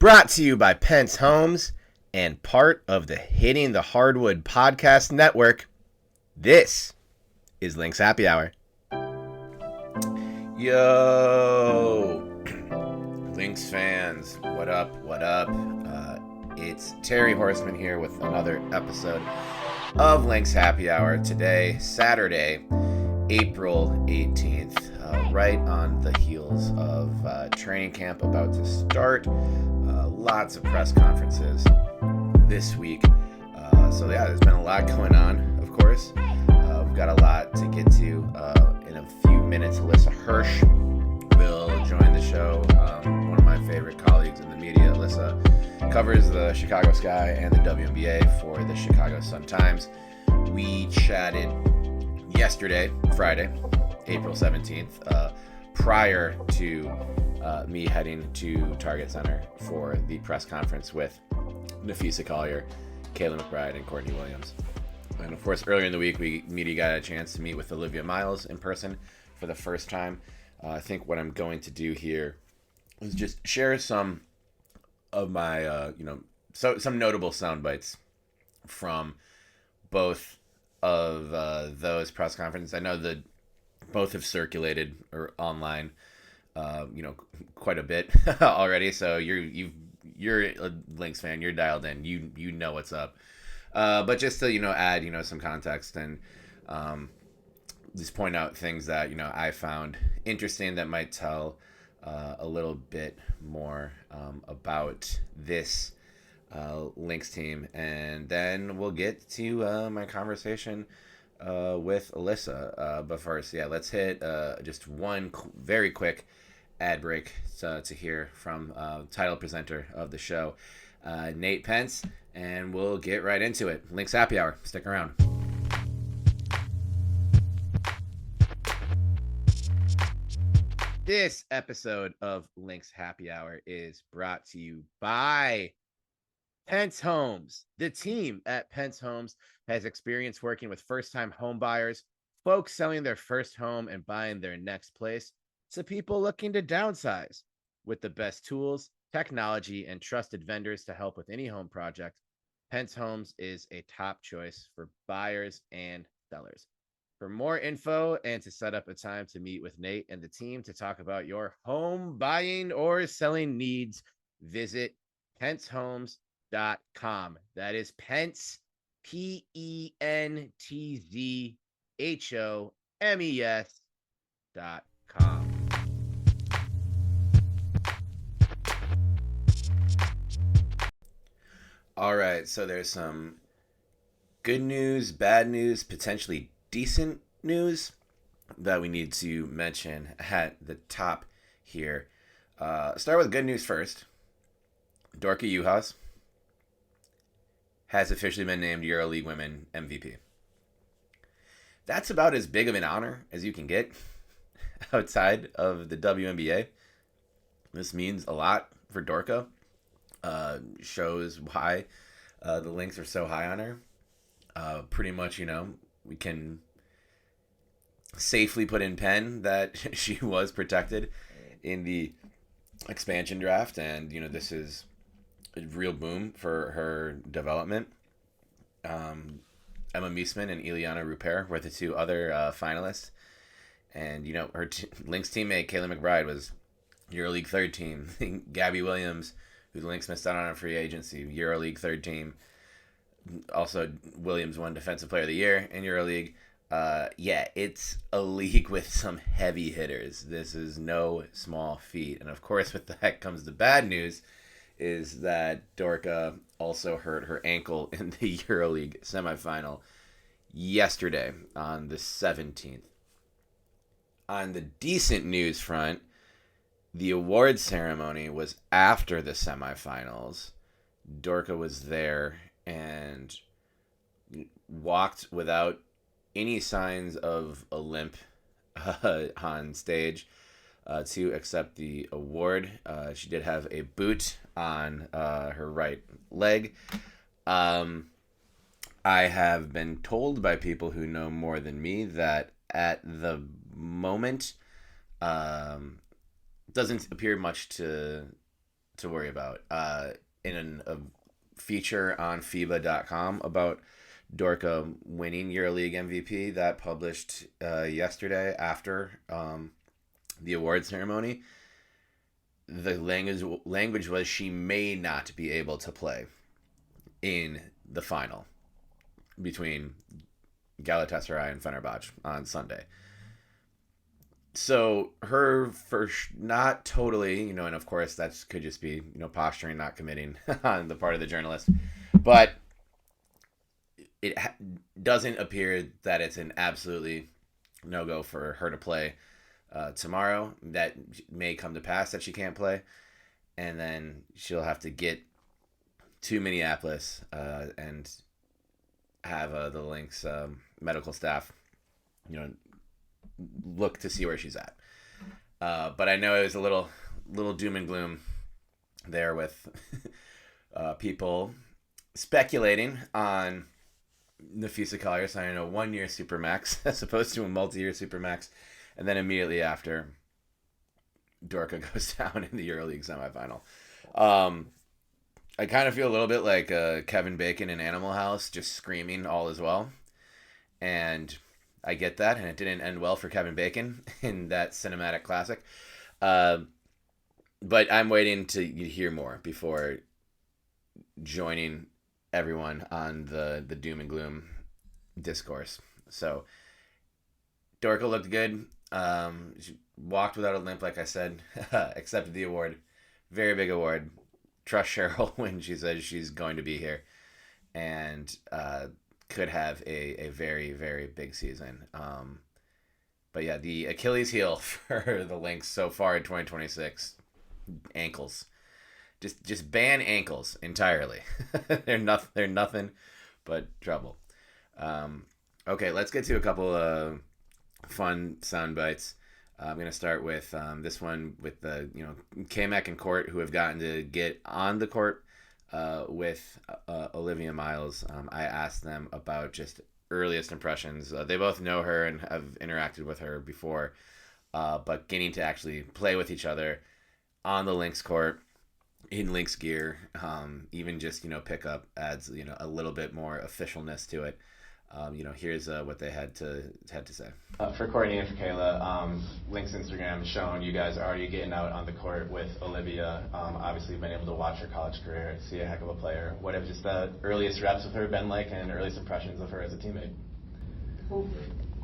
Brought to you by Pentz Homes and part of the Hitting the Hardwood podcast network. This is Lynx Happy Hour. Yo, Lynx fans, what up, what up? It's Terry Horseman here with another episode of Lynx Happy Hour today, Saturday, April 18th, right on the heels of training camp about to start. Lots of press conferences this week. So yeah, there's been a lot going on, of course. We've got a lot to get to in a few minutes. Alissa Hirsh will join the show, one of my favorite colleagues in the media. Alissa covers the Chicago Sky and the WNBA for the Chicago Sun-Times. We chatted yesterday, Friday, April 17th, prior to me heading to Target Center for the press conference with Napheesa Collier, Kayla McBride, and Courtney Williams. And of course, earlier in the week, media got a chance to meet with Olivia Miles in person for the first time. I think what I'm going to do here is just share some of my, some notable sound bites from both of those press conferences. I know that both have circulated or online, quite a bit already. So you're a Lynx fan. You're dialed in. You know what's up. But just to add some context and just point out things that I found interesting that might tell a little bit more about this Lynx team, and then we'll get to my conversation with Alissa. But first, let's hit just one very quick ad break to hear from title presenter of the show, Nate Pentz, and we'll get right into it. Lynx Happy Hour. Stick around. This episode of Lynx Happy Hour is brought to you by Pentz Homes. The team at Pentz Homes has experience working with first-time home buyers, folks selling their first home and buying their next place, to people looking to downsize. With the best tools, technology, and trusted vendors to help with any home project, Pentz Homes is a top choice for buyers and sellers. For more info and to set up a time to meet with Nate and the team to talk about your home buying or selling needs, visit pentzhomes.com. That is Pentz, PentzHomes.com. All right, so there's some good news, bad news, potentially decent news that we need to mention at the top here. Start with good news first. Dora Juhasz has officially been named EuroLeague Women MVP. That's about as big of an honor as you can get outside of the WNBA. This means a lot for Dorka. Shows why the Lynx are so high on her. Pretty much, we can safely put in pen that she was protected in the expansion draft, and this is a real boom for her development. Emma Meesman and Ileana Rupert were the two other finalists, and her Lynx teammate Kayla McBride was EuroLeague third team. Gabby Williams, who the Lynx missed out on free agency, EuroLeague third team. Also, Williams won Defensive Player of the Year in EuroLeague. It's a league with some heavy hitters. This is no small feat. And of course, with that comes the bad news, is that Dorka also hurt her ankle in the EuroLeague semifinal yesterday on the 17th. On the decent news front, the awards ceremony was after the semifinals. Dorka was there and walked without any signs of a limp on stage to accept the award. She did have a boot on her right leg. I have been told by people who know more than me that at the moment doesn't appear much to to worry about. In a feature on FIBA.com about Dorka winning EuroLeague MVP that published yesterday after the award ceremony, the language was she may not be able to play in the final between Galatasaray and Fenerbahce on Sunday. So her first, not totally, and of course that could just be, posturing, not committing on the part of the journalist, but it doesn't appear that it's an absolutely no-go for her to play tomorrow. That may come to pass that she can't play, and then she'll have to get to Minneapolis and have the Lynx medical staff, look to see where she's at. But I know it was a little doom and gloom there with people speculating on Napheesa Collier signing a 1-year supermax as opposed to a multi-year supermax, and then immediately after, Dorka goes down in the EuroLeague semifinal. I kind of feel a little bit like Kevin Bacon in Animal House, just screaming all is well, and I get that, and it didn't end well for Kevin Bacon in that cinematic classic. But I'm waiting to hear more before joining everyone on the doom and gloom discourse. So Dorka looked good. She walked without a limp, like I said. Accepted the award. Very big award. Trust Cheryl when she says she's going to be here. And could have a very, very big season. But yeah, the Achilles heel for the Lynx so far in 2026, ankles. Just ban ankles entirely. They're nothing but trouble. Okay, let's get to a couple of fun sound bites. I'm gonna start with this one with the Comet and Court, who have gotten to get on the court with Olivia Miles. I asked them about just earliest impressions. They both know her and have interacted with her before, but getting to actually play with each other on the Lynx court in Lynx gear, even just pickup adds a little bit more officialness to it. Here's what they had to say. For Courtney and for Kayla, Lynx Instagram has shown you guys are already getting out on the court with Olivia. Obviously, you've been able to watch her college career, see a heck of a player. What have just the earliest reps with her been like, and earliest impressions of her as a teammate? Hopeful,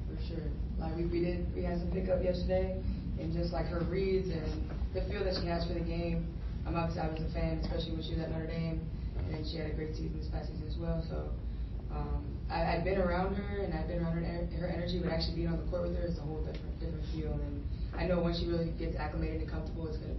for sure. Like we had some pickup yesterday, and just like her reads and the feel that she has for the game. Obviously I was a fan, especially when she was at Notre Dame, and she had a great season this past season as well. So I've been around her, and I've been around her energy, but actually being on the court with her is a whole different feel. And I know once she really gets acclimated and comfortable, it's gonna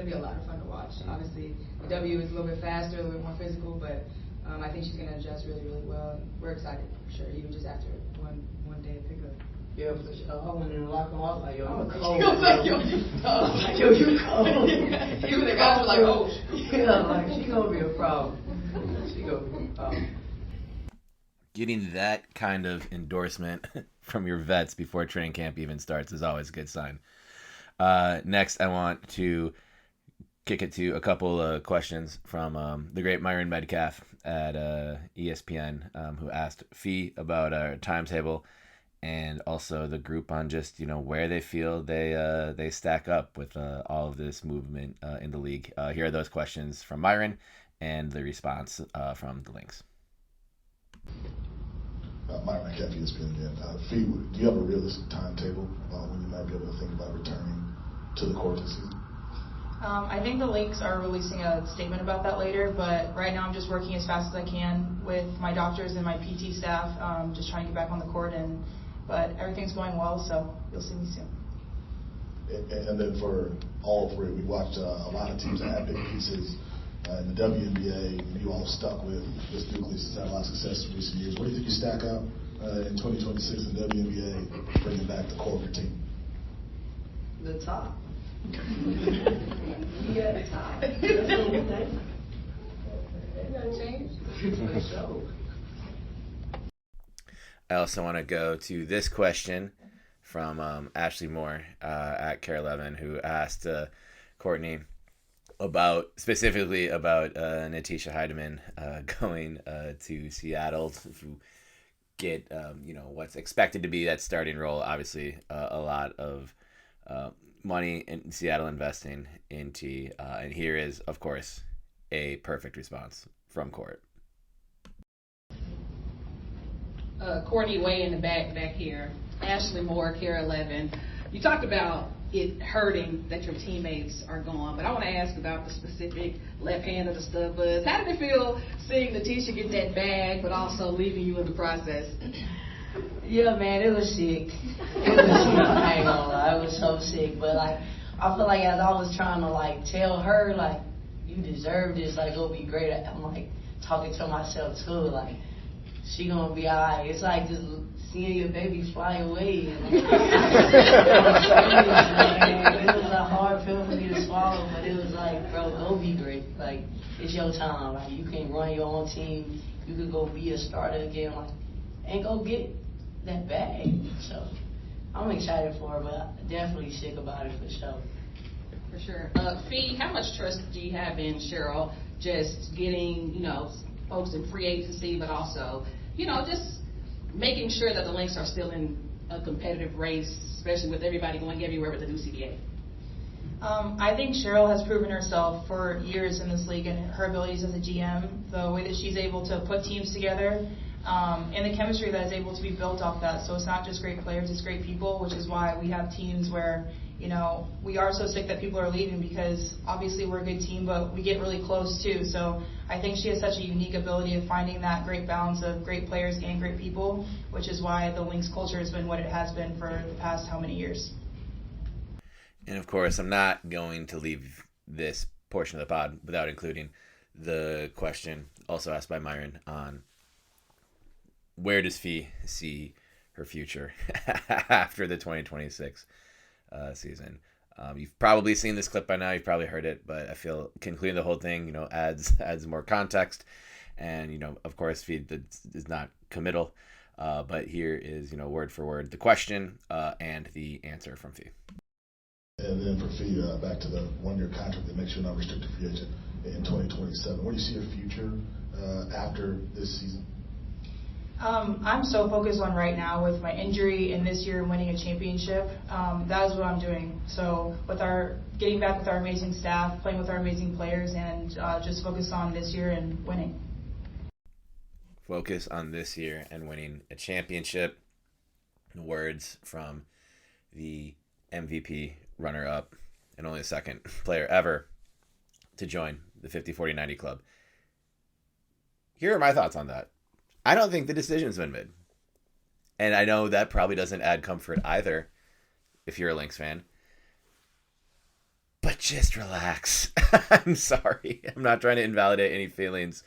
be a lot of fun to watch. Obviously, the W is a little bit faster, a little bit more physical, but I think she's gonna adjust really, really well. And we're excited for sure, even just after one day of pickup. Yeah, for sure. I went in the locker room, I was like, yo, you cold. She was like, yo, you cold. Like, yo, you cold. Even the guys were like, oh. Yeah, like, she gonna be a problem. She gonna be a problem. Getting that kind of endorsement from your vets before training camp even starts is always a good sign. Next, I want to kick it to a couple of questions from the great Myron Medcalf at ESPN, who asked Fee about our timetable and also the group on just where they feel they stack up with all of this movement in the league. Here are those questions from Myron and the response from the Lynx. Myron McCaffrey, ESPN again. Fee, do you have a realistic timetable when you might be able to think about returning to the court this season? I think the Lynx are releasing a statement about that later, but right now I'm just working as fast as I can with my doctors and my PT staff, just trying to get back on the court, but everything's going well, so you'll see me soon. And then for all three, we watched a lot of teams that had big pieces in the WNBA, and you all stuck with this nucleus that's had a lot of success in recent years. Where do you think you stack up in 2026 in the WNBA, bringing back the core of your team? The top. Yeah, the top. That's what we think. Ain't nothing changed. For sure. I also want to go to this question from Ashley Moore at Care 11, who asked Courtney, specifically about Napheesa Heidemann going to Seattle to get what's expected to be that starting role. Obviously, a lot of money in Seattle investing into, and here is, of course, a perfect response from Court. Courtney way in the back here. Ashley Moore, Care 11. You talked about it hurting that your teammates are gone, but I want to ask about the specific left hand of the stud buds. How did it feel seeing Napheesa get that bag, but also leaving you in the process? Yeah, man, it was sick. It was sick. I ain't gonna lie, it was so sick. But like, I feel like as I was trying to like tell her like, you deserve this, like it'll be great. I'm like talking to myself too, like she gonna be alright. It's like just seeing your baby fly away. And, it was a hard pill for me to swallow, but it was like, bro, go be great. Like it's your time. Like you can run your own team. You could go be a starter again. Like and go get that bag. So I'm excited for her, but definitely sick about it for sure. For sure. Fee, how much trust do you have in Cheryl just getting, folks in free agency, but also, just making sure that the Lynx are still in a competitive race, especially with everybody going everywhere with the new CBA? I think Cheryl has proven herself for years in this league and her abilities as a GM, the way that she's able to put teams together, and the chemistry that is able to be built off that. So it's not just great players, it's great people, which is why we have teams where, we are so sick that people are leaving because obviously we're a good team, but we get really close too. So I think she has such a unique ability of finding that great balance of great players and great people, which is why the Lynx culture has been what it has been for the past how many years. And of course, I'm not going to leave this portion of the pod without including the question also asked by Myron on where does Fee see her future after the 2026 season. You've probably seen this clip by now. You've probably heard it, but I feel concluding the whole thing, adds more context. And, of course, Fee is not committal. But here is, word for word, the question and the answer from Fee. And then for Fee, back to the one-year contract that makes you an unrestricted free agent in 2027. Where do you see your future after this season? I'm so focused on right now with my injury and this year winning a championship. That is what I'm doing. So with getting back with our amazing staff, playing with our amazing players, and just focus on this year and winning. Focus on this year and winning a championship. Words from the MVP runner-up and only the second player ever to join the 50-40-90 club. Here are my thoughts on that. I don't think the decision's been made. And I know that probably doesn't add comfort either if you're a Lynx fan. But just relax. I'm sorry. I'm not trying to invalidate any feelings.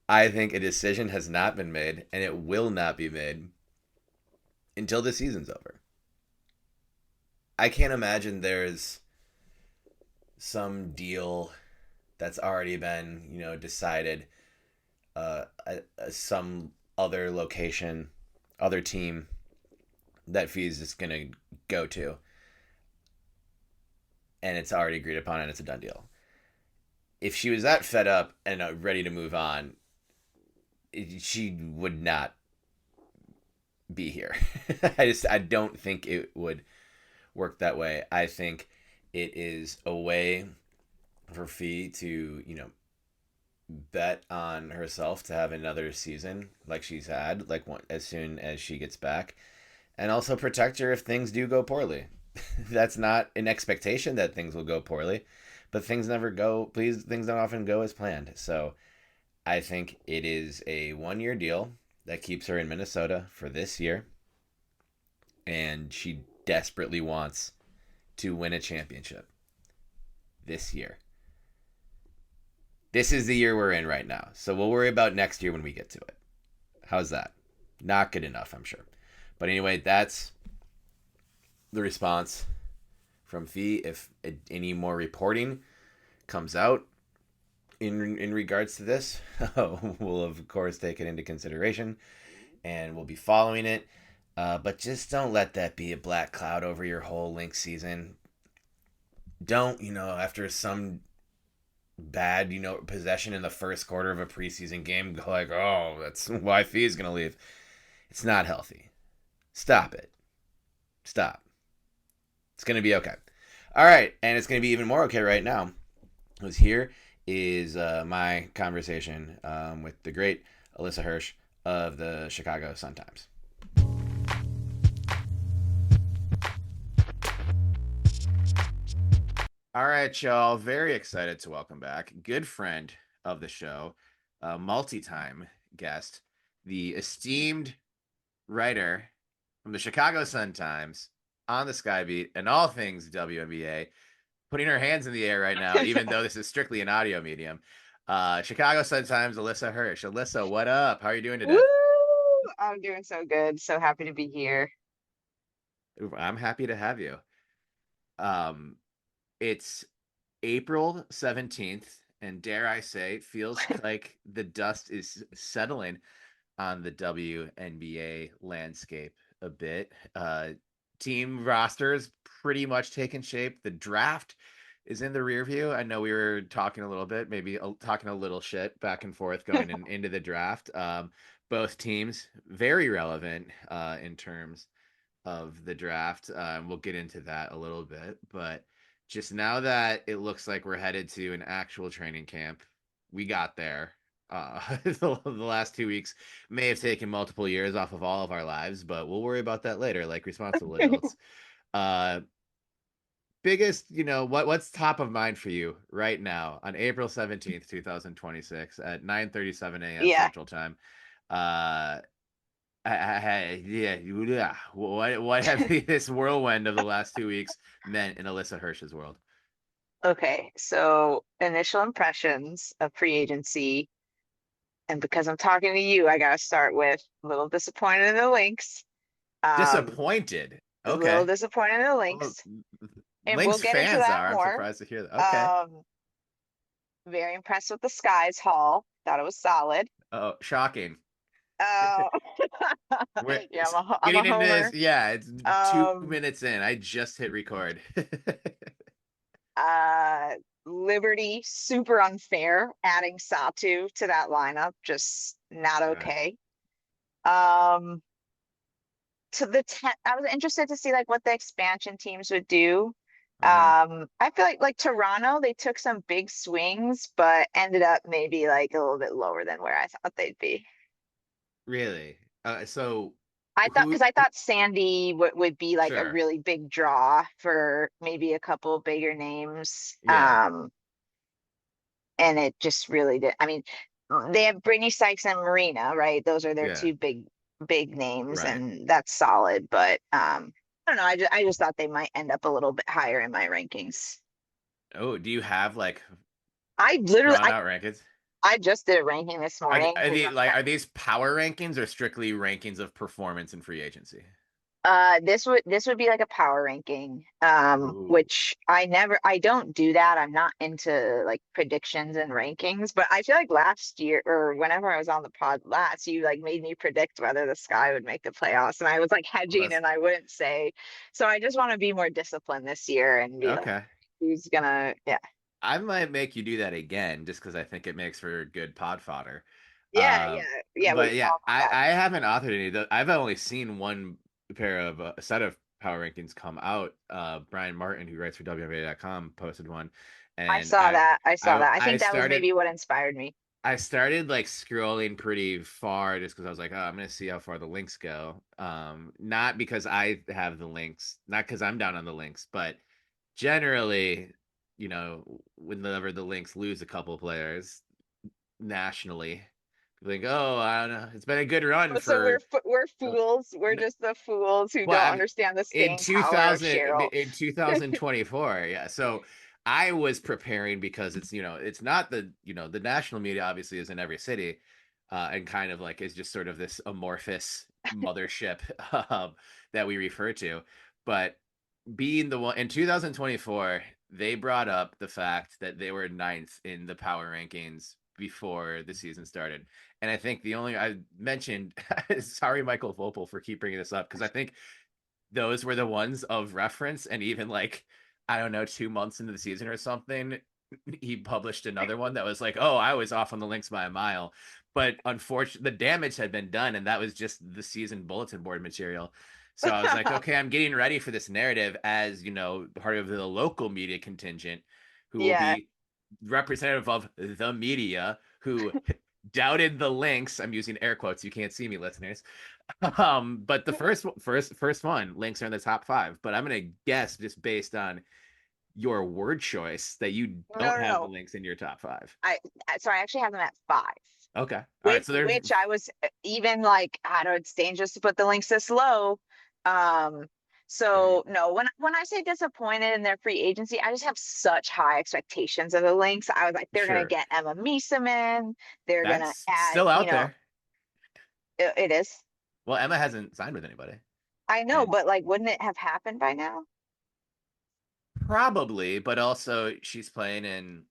I think a decision has not been made, and it will not be made until the season's over. I can't imagine there's some deal that's already been, decided, some other location, other team that Fee's just going to go to. And it's already agreed upon and it's a done deal. If she was that fed up and ready to move on, she would not be here. I don't think it would work that way. I think it is a way for Fee to, bet on herself to have another season like she's had, as soon as she gets back, and also protect her if things do go poorly. That's not an expectation that things will go poorly, but things don't often go as planned. So I think it is a 1-year deal that keeps her in Minnesota for this year, and she desperately wants to win a championship this year. This is the year we're in right now, so we'll worry about next year when we get to it. How's that? Not good enough, I'm sure. But anyway, that's the response from Fee. If any more reporting comes out in regards to this, we'll of course take it into consideration, and we'll be following it. But just don't let that be a black cloud over your whole Lynx season. Don't, after some bad, possession in the first quarter of a preseason game, go like, oh, that's why Fee's going to leave. It's not healthy. Stop it. Stop. It's going to be okay. All right, and it's going to be even more okay right now. Because here is my conversation with the great Alissa Hirsh of the Chicago Sun-Times. All right, y'all. Very excited to welcome back good friend of the show, multi-time guest, the esteemed writer from the Chicago Sun-Times, on the Sky Beat, and all things WNBA, putting her hands in the air right now, even though this is strictly an audio medium. Chicago Sun-Times, Alissa Hirsh. Alissa, what up? How are you doing today? Woo! I'm doing so good. So happy to be here. I'm happy to have you. It's April 17th, and dare I say, it feels like the dust is settling on the WNBA landscape a bit. Team rosters pretty much taking shape. The draft is in the rear view. I know we were talking a little bit, maybe talking a little shit back and forth going into the draft. Both teams very relevant in terms of the draft. We'll get into that a little bit, but just now that it looks like we're headed to an actual training camp, we got there. The last 2 weeks may have taken multiple years off of all of our lives, but we'll worry about that later, like responsible adults. Biggest, what's top of mind for you right now on April 17th, 2026 at 9:37 a.m. Yeah. Central Time? What have this whirlwind of the last 2 weeks meant in Alissa Hirsh's world? Okay. So initial impressions of free agency. And because I'm talking to you, I got to start with a little disappointed in the Lynx. Disappointed. A Okay. little disappointed in the Lynx. And Lynx we'll get into fans that are. more. I'm surprised to hear that. Okay. Very impressed with the Skies haul. Thought it was solid. Oh, shocking. Yeah, I'm a Getting into homer. this, yeah, it's 2 minutes in. I just hit record. Liberty, super unfair, adding Satu to that lineup, just not okay. I was interested to see like what the expansion teams would do. I feel like Toronto, they took some big swings, but ended up maybe like a little bit lower than where I thought they'd be. Really? So I thought Sandy would be like a Sure. really big draw for maybe a couple of bigger names. Yeah. And it just really did. I mean, they have Brittany Sykes and Marina, right? Those are their Yeah. two big names, Right. and that's solid. But I don't know. I just thought they might end up a little bit higher in my rankings. Oh, do you have like I literally, drawn out rankings? I just did a ranking this morning. Are these power rankings or strictly rankings of performance in free agency? This would be like a power ranking, Ooh. which I don't do that. I'm not into like predictions and rankings, but I feel like last year or whenever I was on the pod last, you like made me predict whether the Sky would make the playoffs, and I was like hedging and I wouldn't say. So I just want to be more disciplined this year and be like, who's gonna, yeah. I might make you do that again just because I think it makes for good pod fodder. Yeah. But yeah, I haven't authored any. I've only seen one pair of a set of power rankings come out. Brian Martin, who writes for WNBA.com, posted one. And I saw that. I think that was maybe what inspired me. I started like scrolling pretty far just because I was like, oh, I'm gonna see how far the Lynx go. Not because I have the Lynx, not because I'm down on the Lynx, but generally, whenever the Lynx lose a couple players nationally, think, oh, I don't know, it's been a good run. So we're fools. We're just the fools who don't understand the staying power of Cheryl. In 2024. Yeah. So I was preparing because it's not the national media obviously is in every city, and kind of like is just sort of this amorphous mothership that we refer to, but being the one in 2024, they brought up the fact that they were 9th in the power rankings before the season started. And I think I mentioned, sorry, Michael Vopel, for keep bringing this up, because I think those were the ones of reference. And even like, I don't know, 2 months into the season or something, he published another one that was like, oh, I was off on the Lynx by a mile. But unfortunately, the damage had been done, and that was just the season bulletin board material. So I was like, okay, I'm getting ready for this narrative as, part of the local media contingent who will Yeah. be representative of the media who doubted the Lynx. I'm using air quotes. You can't see me, listeners. But the first one, Lynx are in the top 5. But I'm going to guess, just based on your word choice, that you don't No, have the no. Lynx in your top 5. So I actually have them at 5. Okay. All right. Which, So there's which I was even like, I don't know, it's dangerous to put the Lynx this low. So no, when I say disappointed in their free agency, I just have such high expectations of the Lynx. I was like, they're gonna sure get Emma Meeseman, they're gonna that's add, still out there. it is. Well, Emma hasn't signed with anybody. I know, And but like, wouldn't it have happened by now? probably, but also she's playing in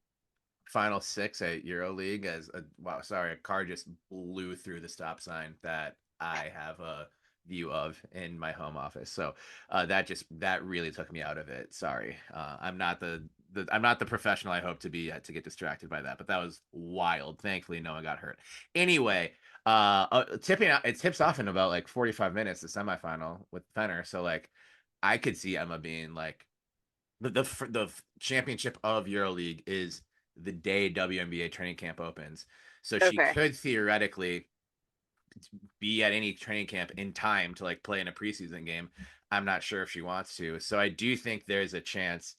Final 6 at EuroLeague as a wow, sorry, a car just blew through the stop sign that I have a view of in my home office. So that really took me out of it. Sorry. I'm not I'm not the professional I hope to be to get distracted by that, but that was wild. Thankfully no one got hurt. Anyway, it tips off in about like 45 minutes, the semifinal with Fenner. So like I could see Emma being like the championship of EuroLeague is the day WNBA training camp opens. So she Okay. could theoretically be at any training camp in time to like play in a preseason game. I'm not sure if she wants to. So I do think there's a chance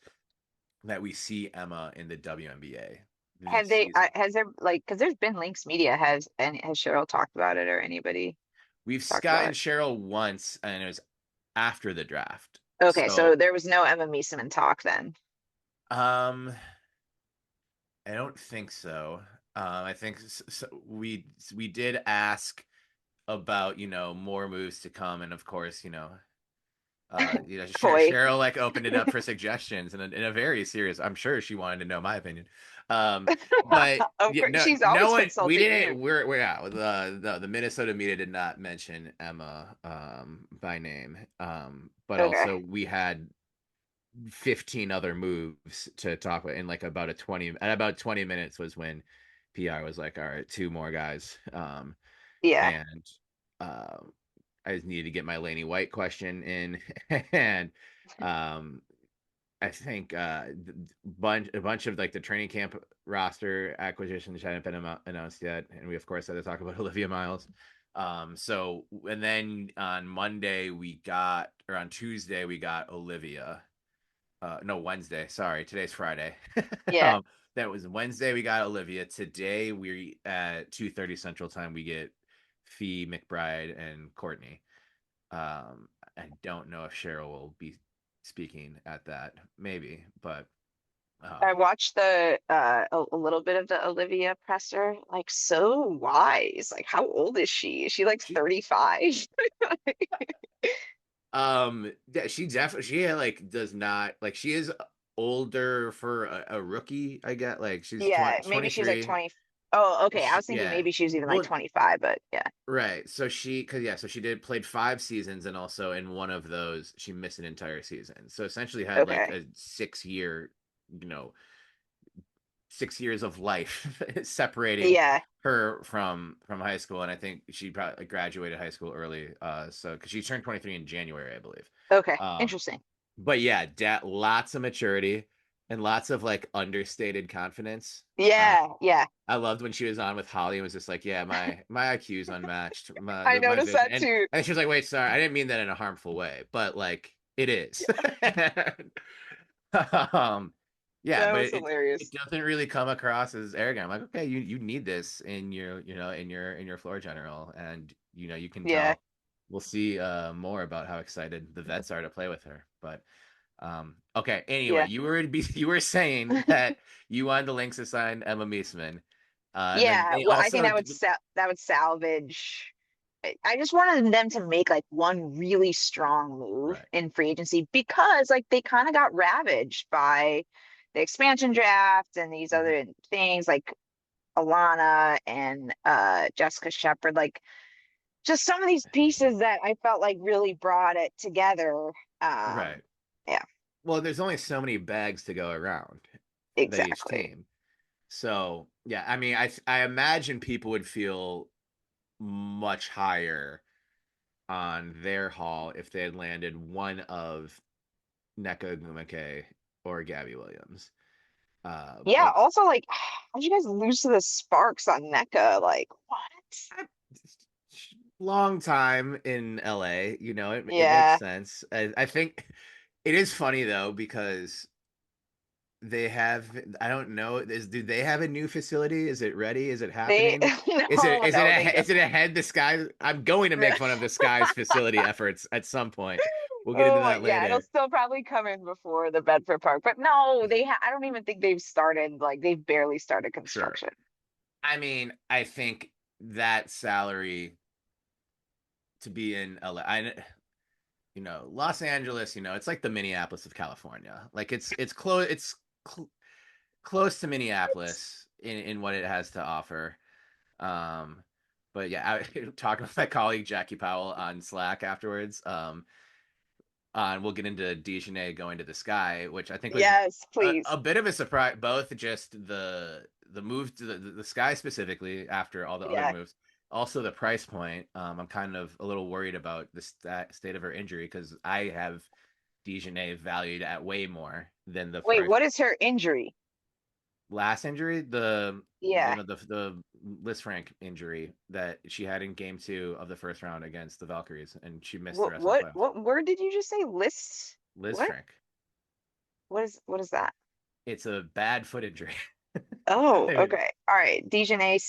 that we see Emma in the WNBA. Has there like, because there's been Lynx Media, has Cheryl talked about it or anybody We've talked Scott about and it? Cheryl once, and it was after the draft. Okay, So so there was no Emma Meeseman talk then. um I don't think so. I think we did ask about more moves to come, and of course Coy. Cheryl like opened it up for suggestions in a very serious. I'm sure she wanted to know my opinion. But Of yeah, course, no, she's no always one. We consulting you. didn't. We're out. The Minnesota media did not mention Emma by name. But Okay. also we had 15 other moves to talk about in like about 20 minutes was when PR was like, all right, 2 more guys. Yeah. And I just needed to get my Laney White question in, and I think a bunch of like the training camp roster acquisitions hadn't been announced yet, and we of course had to talk about Olivia Miles. So and then on Monday or on Tuesday we got Olivia. No, Wednesday. Sorry, today's Friday. Yeah. That was Wednesday. We got Olivia. Today we at 2:30 Central Time we get Fee McBride and Courtney. I don't know if Cheryl will be speaking at that, maybe, but I watched a little bit of the Olivia presser. Like, so wise. Like, how old is she? Is she like she 35? she definitely she like does not like she is older for a rookie, I get. Like she's Yeah, maybe she's like 23. 20. Oh, okay. I was thinking Yeah. maybe she was even like Well, 25, but yeah. right. So so she played 5 seasons, and also in one of those she missed an entire season. So essentially had like Okay. a 6 year, you know, 6 years of life separating Yeah. her from high school. And I think she probably graduated high school early. So because she turned 23 in January, I believe. Okay. Um, Interesting. but yeah, lots of maturity and lots of like understated confidence. Yeah. Yeah. I loved when she was on with Halley and was just like, yeah, my IQ is unmatched. I My noticed vision. that too. And she was like, wait, sorry, I didn't mean that in a harmful way, but like it is. um, yeah, That but was it hilarious. doesn't really come across as arrogant. I'm like, okay, you need this in your, in your floor general, and you can Yeah. tell. We'll see more about how excited the vets are to play with her. But okay, anyway, Yeah. you were saying that you wanted the Lynx to sign Emma Meesman. And then Yeah. they Well, I think also that would salvage. I just wanted them to make like one really strong move right. in free agency because like they kind of got ravaged by the expansion draft and these Mhm. other things like Alana and Jessica Shepard, like just some of these pieces that I felt like really brought it together. Right. Yeah. Well, there's only so many bags to go around. each Exactly. team. So yeah, I mean, I imagine people would feel much higher on their haul if they had landed one of Nneka Ogwumike or Gabby Williams. Yeah, But also like how'd you guys lose to the Sparks on NECA? Like what? I, long time in LA, it makes Yeah. sense. I think it is funny though because they have, I don't know, do they have a new facility? Is it ready? Is it They happening? Is it no, is it no, they is just it ahead the sky? I'm going to no. make fun of the sky's facility efforts at some point. We'll get into Oh that yeah, it'll later. still probably come in before the Bedford Park. But no, I don't even think they've started, like they've barely started Sure. construction. I mean, I think that salary to be in LA, Los Angeles, it's like the Minneapolis of California. Like it's close to Minneapolis in what it has to offer. Um, but yeah, talking with my colleague Jackie Powell on Slack afterwards. On we'll get into Dijonay going to the sky, which I think was Yes, a please. bit of a surprise. Both just the move to the sky specifically after all the other Yeah. moves. Also the price point. I'm kind of a little worried about the state of her injury because I have Dijonay valued at way more than the Wait, first what is her injury? last injury, Yeah. the Liz Frank injury that she had in game 2 of the first round against the Valkyries, and she missed the What rest of the what playoffs. what word did you just say? List? Liz What? Frank, What is that? it's a bad foot injury. Oh, I mean, okay. All right. Dijonay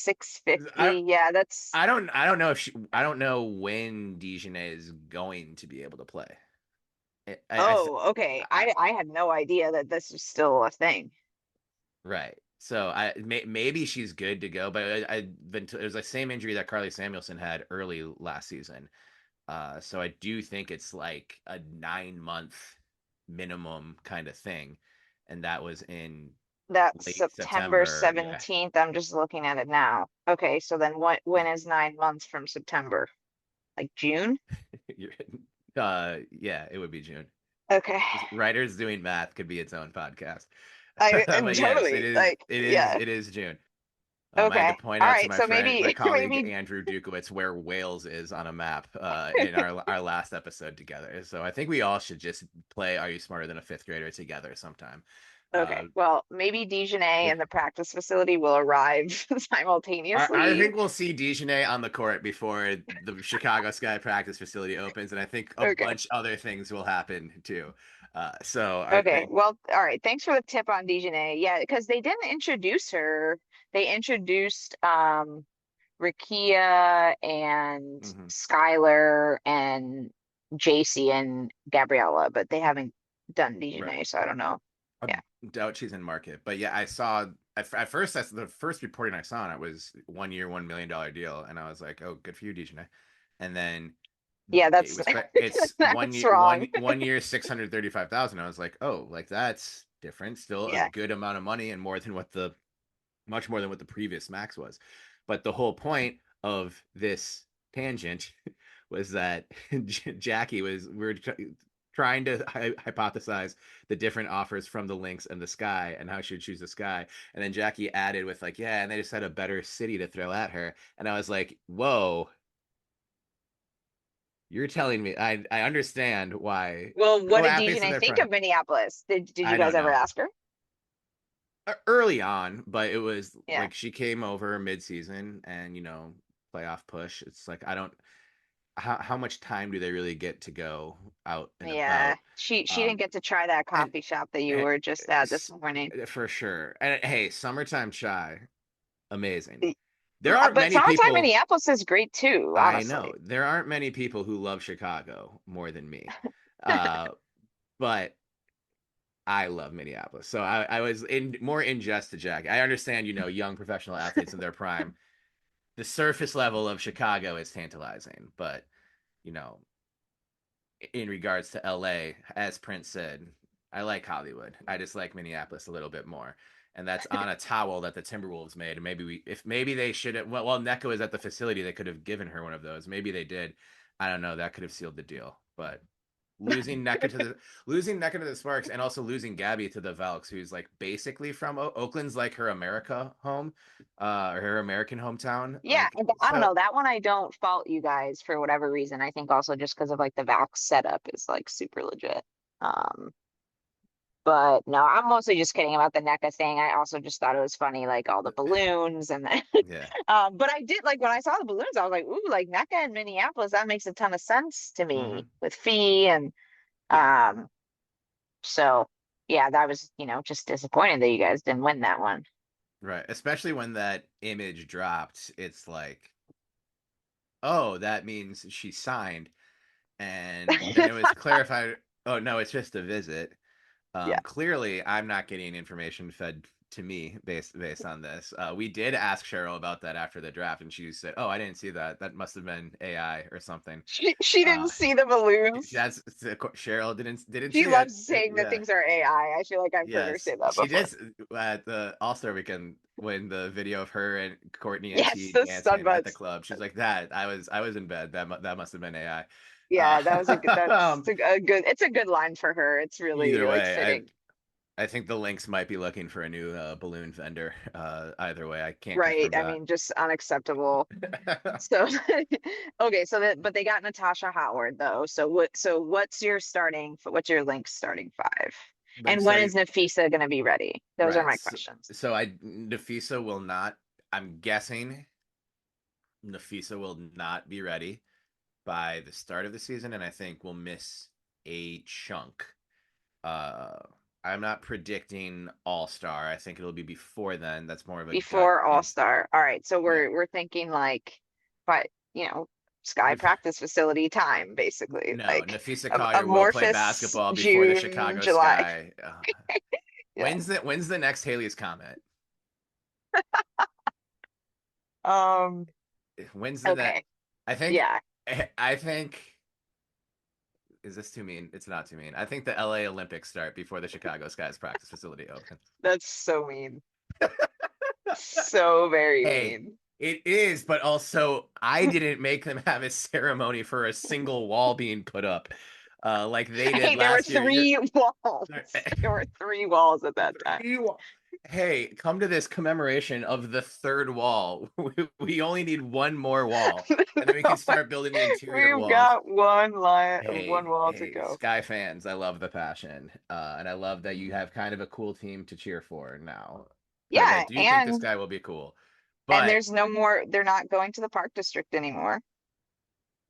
I 650. Yeah, that's I don't know if I don't know when Dijonay is going to be able to play. oh, okay. I I had no idea that this was still a thing. right. So maybe she's good to go, but it was the same injury that Carly Samuelson had early last season. So I do think it's like a 9-month minimum kind of thing, and that was in That's late September September. Yeah, 17th. I'm just looking at it now. Okay, so then when is 9 months from September? Like June? yeah, it would be June. Okay. Writers doing math could be its own podcast. And But yes, totally like yeah. it is June. I had to Okay. point All out to right. my So friend, my maybe colleague maybe Andrew Dukowitz, where Wales is on a map in our last episode together. So I think we all should just play "Are You Smarter Than a Fifth Grader" together sometime. okay. Uh, Well, maybe Dijonay yeah. and the practice facility will arrive I simultaneously. think we'll see Dijonay on the court before the Chicago Sky practice facility opens, and I think a Okay. bunch other things will happen too. So Okay. Well, all right. Thanks for the tip on Dijonay. Yeah, because they didn't introduce her. They introduced Rakia and mhm. Skylar and JC and Gabriella, but they haven't done Right. Dijonay, so I don't know. I Yeah. doubt she's in market, but yeah, I saw at first that's the first reporting I saw on it was 1 year, $1 million deal, and I was like, oh, good for you, Dijon. And then Yeah, it that's was it's one that's year wrong. 1 year 635,000. I was like, oh, like that's different, still a Yeah. good amount of money and much more than what the previous max was. But the whole point of this tangent was that Jackie we were trying to hypothesize the different offers from the Lynx and the Sky and how she would choose the Sky. And then Jackie added with like, yeah, and they just had a better city to throw at her. And I was like, whoa, you're telling me I understand why. Well, what Oh, did obviously Dijonay they're think prime. of Minneapolis? Did you I guys don't ever know. ask her? Early on, but it was Yeah. like she came over mid-season and playoff push. It's like I don't how much time do they really get to go out and Yeah. about? She didn't Um, get to try that and, coffee shop that you and were just at this morning. for sure. And hey, summertime shy, amazing. Y- There aren't But many summertime people. Minneapolis is great too, I know honestly. there aren't many people who love Chicago more than me, uh, but I love Minneapolis. So I was more in jest to Jack. I understand, young professional athletes in their prime. The surface level of Chicago is tantalizing, but you know, in regards to LA, as Prince said, I like Hollywood. I just like Minneapolis a little bit more. And that's on a towel that the Timberwolves made. And maybe they should have, well, Neko was at the facility, they could have given her one of those. Maybe they did. I don't know. That could have sealed the deal. But losing Nneka to the Sparks, and also losing Gabby to the Valks, who's like basically from Oakland's like her America home, or her American hometown. Yeah, Like, I don't so know. That one I don't fault you guys for whatever reason. I think also just because of like the Valk setup is like super legit. Um, but no, I'm mostly just kidding about the NECA thing. I also just thought it was funny, like all the balloons and then yeah, but I did like when I saw the balloons, I was like, ooh, like NECA in Minneapolis, that makes a ton of sense to me with Fee and yeah, um so yeah, that was, just disappointed that you guys didn't win that one. right. Especially when that image dropped, it's like, oh, that means she signed, and then it was clarified. Oh no, it's just a visit. Yeah. Clearly, I'm not getting information fed to me based on this. We did ask Cheryl about that after the draft, and she said, "Oh, I didn't see that. That must have been AI or something." She didn't see the balloons. That's Cheryl didn't She see it. loves saying that Yeah, things are AI. I feel like I've heard her yes, say that she before. did at the All Star weekend when the video of her and Courtney and Yes, T the dancing at the sunbuds. club. She's like, "That I was in bed. That must have been AI." Yeah, that was a good, Um, it's a good line for her. It's really either like way, fitting. I think the Lynx might be looking for a new balloon vendor. Either way, I can't Right. confirm I that. mean, just unacceptable. So, okay, so but they got Natasha Howard though. What's your Lynx starting five? And Lynx when starting is Napheesa going to be ready? Those are right. my questions. So Napheesa will not. I'm guessing Napheesa will not be ready by the start of the season, and I think we'll miss a chunk. Uh, I'm not predicting All Star. I think it'll be before then. That's more of a gut. Before All-Star. All right, so Yeah. we're thinking like, but Sky Naf- practice facility time, basically. no, Like Napheesa a Collier will play amorphous basketball before the June, Chicago July. Sky. Yeah. When's the next Halley's Comet? Um, When's the net? okay. I think Yeah, I think is this too mean? It's not too mean. I think the LA Olympics start before the Chicago Sky's practice facility opens. that's so mean. So very Hey, mean. it is, but also I didn't make them have a ceremony for a single wall being put up, like they did Hey, there were last year. three walls. There were three walls at that time. Hey, come to this commemoration of the third wall. We only need one more wall, and then we can start building the interior We've walls. got one Hey, wall to hey, go. Sky fans, I love the passion, and I love that you have kind of a cool team to cheer for now. Because I Yeah, do think this guy will be cool. and But there's no more. They're not going to the Park District anymore.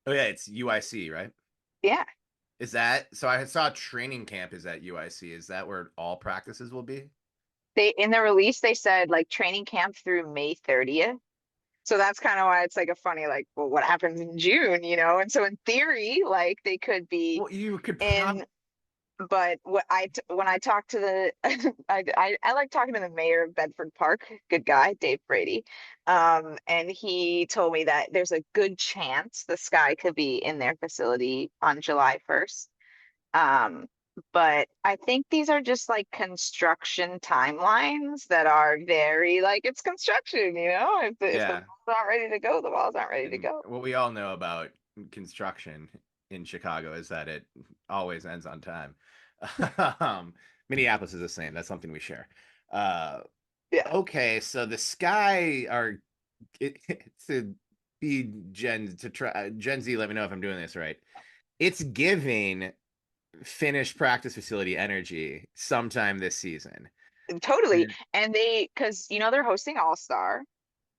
oh yeah, it's UIC, right? Yeah. Is that so? I saw training camp is at UIC. Is that where all practices will be? They in the release they said like training camp through May 30th. So that's kind of why it's like a funny like, well, what happens in June, And so in theory, like they could be Well, you could in, but when I talked to the I like talking to the mayor of Bedford Park, good guy, Dave Brady. And he told me that there's a good chance the Sky could be in their facility on July 1st. But I think these are just like construction timelines that are very like it's construction, if the yeah. ball's not ready to go, the ball's not ready to And go. what we all know about construction in Chicago is that it always ends on time. Minneapolis is the same. That's something we share. Uh, Yeah, okay, so the Sky are to be Gen Z. Let me know if I'm doing this right. It's giving finished practice facility energy sometime this season. totally. And And because they're hosting All Star,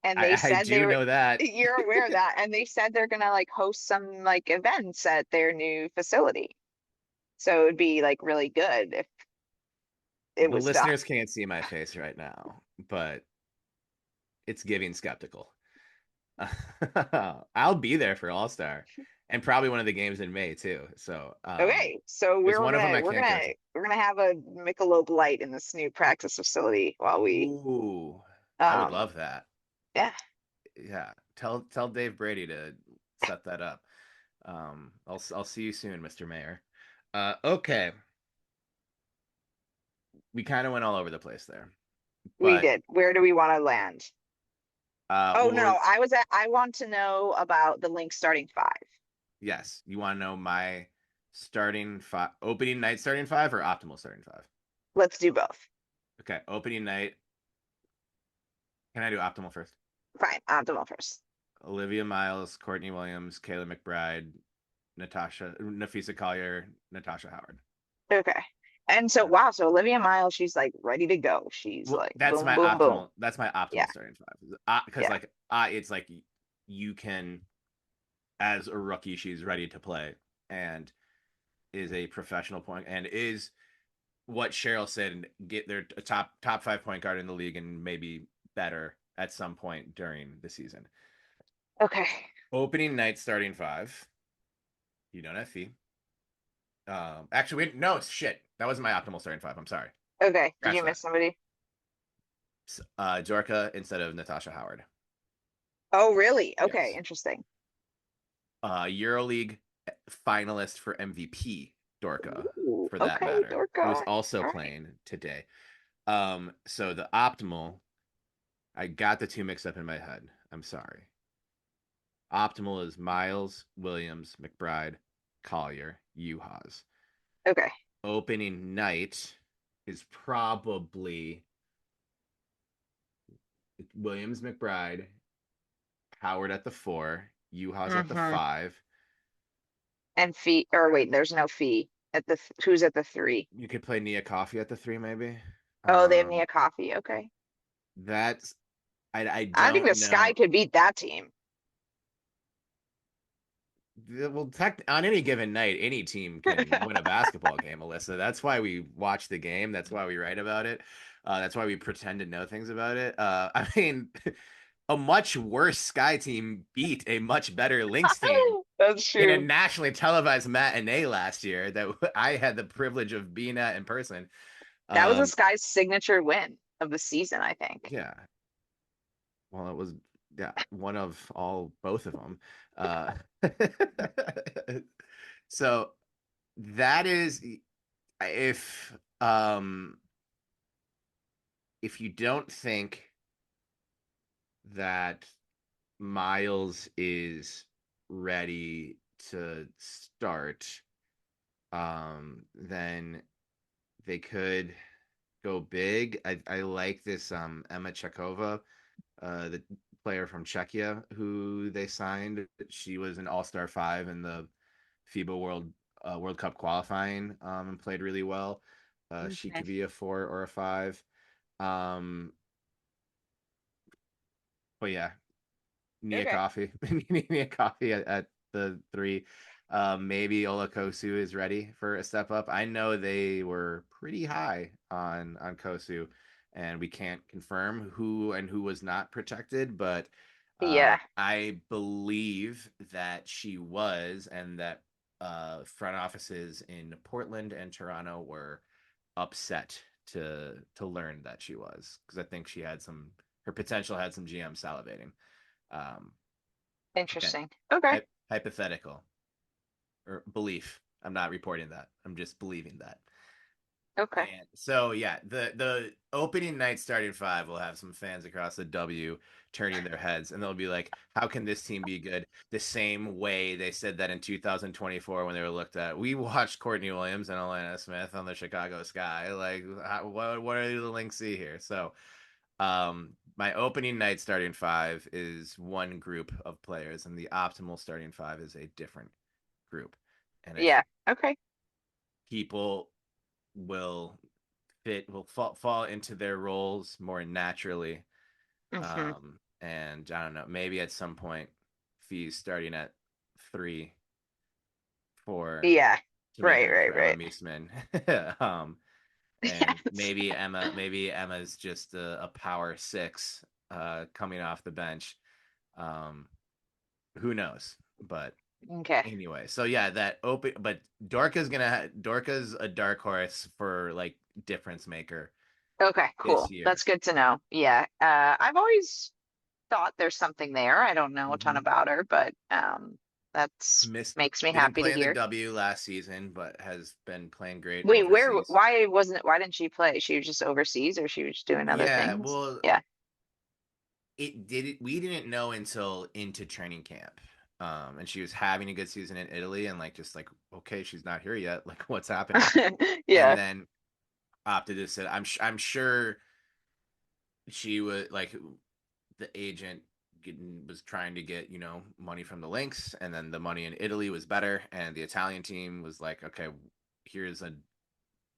and they I said they do were. know that. You're aware of that, and they said they're gonna like host some like events at their new facility. So it would be like really good if it The was done. listeners can't see my face right now, but it's giving skeptical. I'll be there for All Star and probably one of the games in May too. So Okay, so there's we're one of them gonna I we're can't go gonna to. we're gonna have a Michelob Light in this new practice facility while we Ooh, I would um love that. yeah. Yeah, tell Dave Brady to set that up. I'll see you soon, Mr. Mayor. Okay, we kind of went all over the place there, We but did. Where do we want to land? Oh well, no, I want to know about the Lynx starting five. yes, you want to know my opening night starting five or optimal starting five? Let's do both. Okay, opening night. Can I do optimal first? Fine, optimal first. Olivia Miles, Courtney Williams, Kayla McBride, Napheesa Collier, Natasha Howard. Okay. And so, wow, so Olivia Miles, she's like ready to go. She's Well, like, that's boom, my boom, optimal. boom. That's my optimal Yeah. starting five. Because Yeah. it's like you can, as a rookie, she's ready to play and is a professional point and is what Cheryl said. Get their top 5 point guard in the league and maybe better at some point during the season. Okay. Opening night starting five. You don't have fee. Actually, no, it's shit. That wasn't my optimal starting five. I'm sorry. Okay. Did Scratch you that. miss somebody? Dorka instead of Natasha Howard. Oh, really? Okay, Yes. interesting. EuroLeague finalist for MVP, Dorka, Ooh, for that okay, matter, Dorka. who's also All right. playing today. So the optimal, I got the two mixed up in my head. I'm sorry. Optimal is Miles, Williams, McBride, Collier, Juhasz. Okay. Opening night is probably Williams, McBride, Howard at the 4, Juhasz at the Mhm. 5. And fee, or wait, there's no fee at the, who's at the 3? You could play Nia Coffee at the 3, maybe. Oh, they have Nia Coffee. Okay. That's I I think don't the Sky know. could beat that team. Well, on any given night, any team can win a basketball game, Alissa. That's why we watch the game. That's why we write about it. That's why we pretend to know things about it. I mean, a much worse Sky team beat a much better Lynx team That's in a true. nationally televised matinee last year that I had the privilege of being at in person. That was the Sky's signature win of the season, I think. Yeah. Well, it was one of both of them. So that is if you don't think that Miles is ready to start, then they could go big. I like this Emma Chekova, the player from Czechia who they signed. She was an All-Star 5 in the FIBA World Cup qualifying, and played really well. She Okay. could be a 4 or a 5. But yeah, Nia Okay. Coffee, Nia Coffee at the 3. Maybe Olakosu is ready for a step up. I know they were pretty high on Kosu, and we can't confirm who was not protected, but Yeah. I believe that she was, and that front offices in Portland and Toronto were upset to learn that she was, because I think her potential had some GM salivating. Interesting. Okay. Hypothetical or belief. I'm not reporting that. I'm just believing that. Okay. And so yeah, the opening night starting 5 will have some fans across the W turning their heads, and they'll be like, how can this team be good? The same way they said that in 2024 when they were looked at. We watched Courtney Williams and Alana Smith on the Chicago Sky. Like, what are the Lynx see here? So my opening night starting 5 is one group of players, and the optimal starting 5 is a different group. And Yeah. Okay. people will fall into their roles more naturally. Mhm. And I don't know, maybe at some point fees starting at 3 for Yeah. to make Right, up for right, Emma Meesman. And maybe Emma's just a power 6 coming off the bench. Who knows? But Okay. anyway, so yeah, but Dorka's a dark horse for like difference maker Okay, this cool. year. That's good to know. Yeah. I've always thought there's something there. I don't know a ton about her, but that's makes me Didn't happy to play in the hear. W last season, but has been playing great Wait, overseas. why didn't she play? She was just overseas, or she was just doing other Yeah, things? well, Yeah. we didn't know until into training camp. And she was having a good season in Italy, and like just like, okay, she's not here yet. Like, what's happening? And Yeah. then opted to sit. I'm sure she was like the agent was trying to get money from the Lynx, and then the money in Italy was better, and the Italian team was like, okay, here's a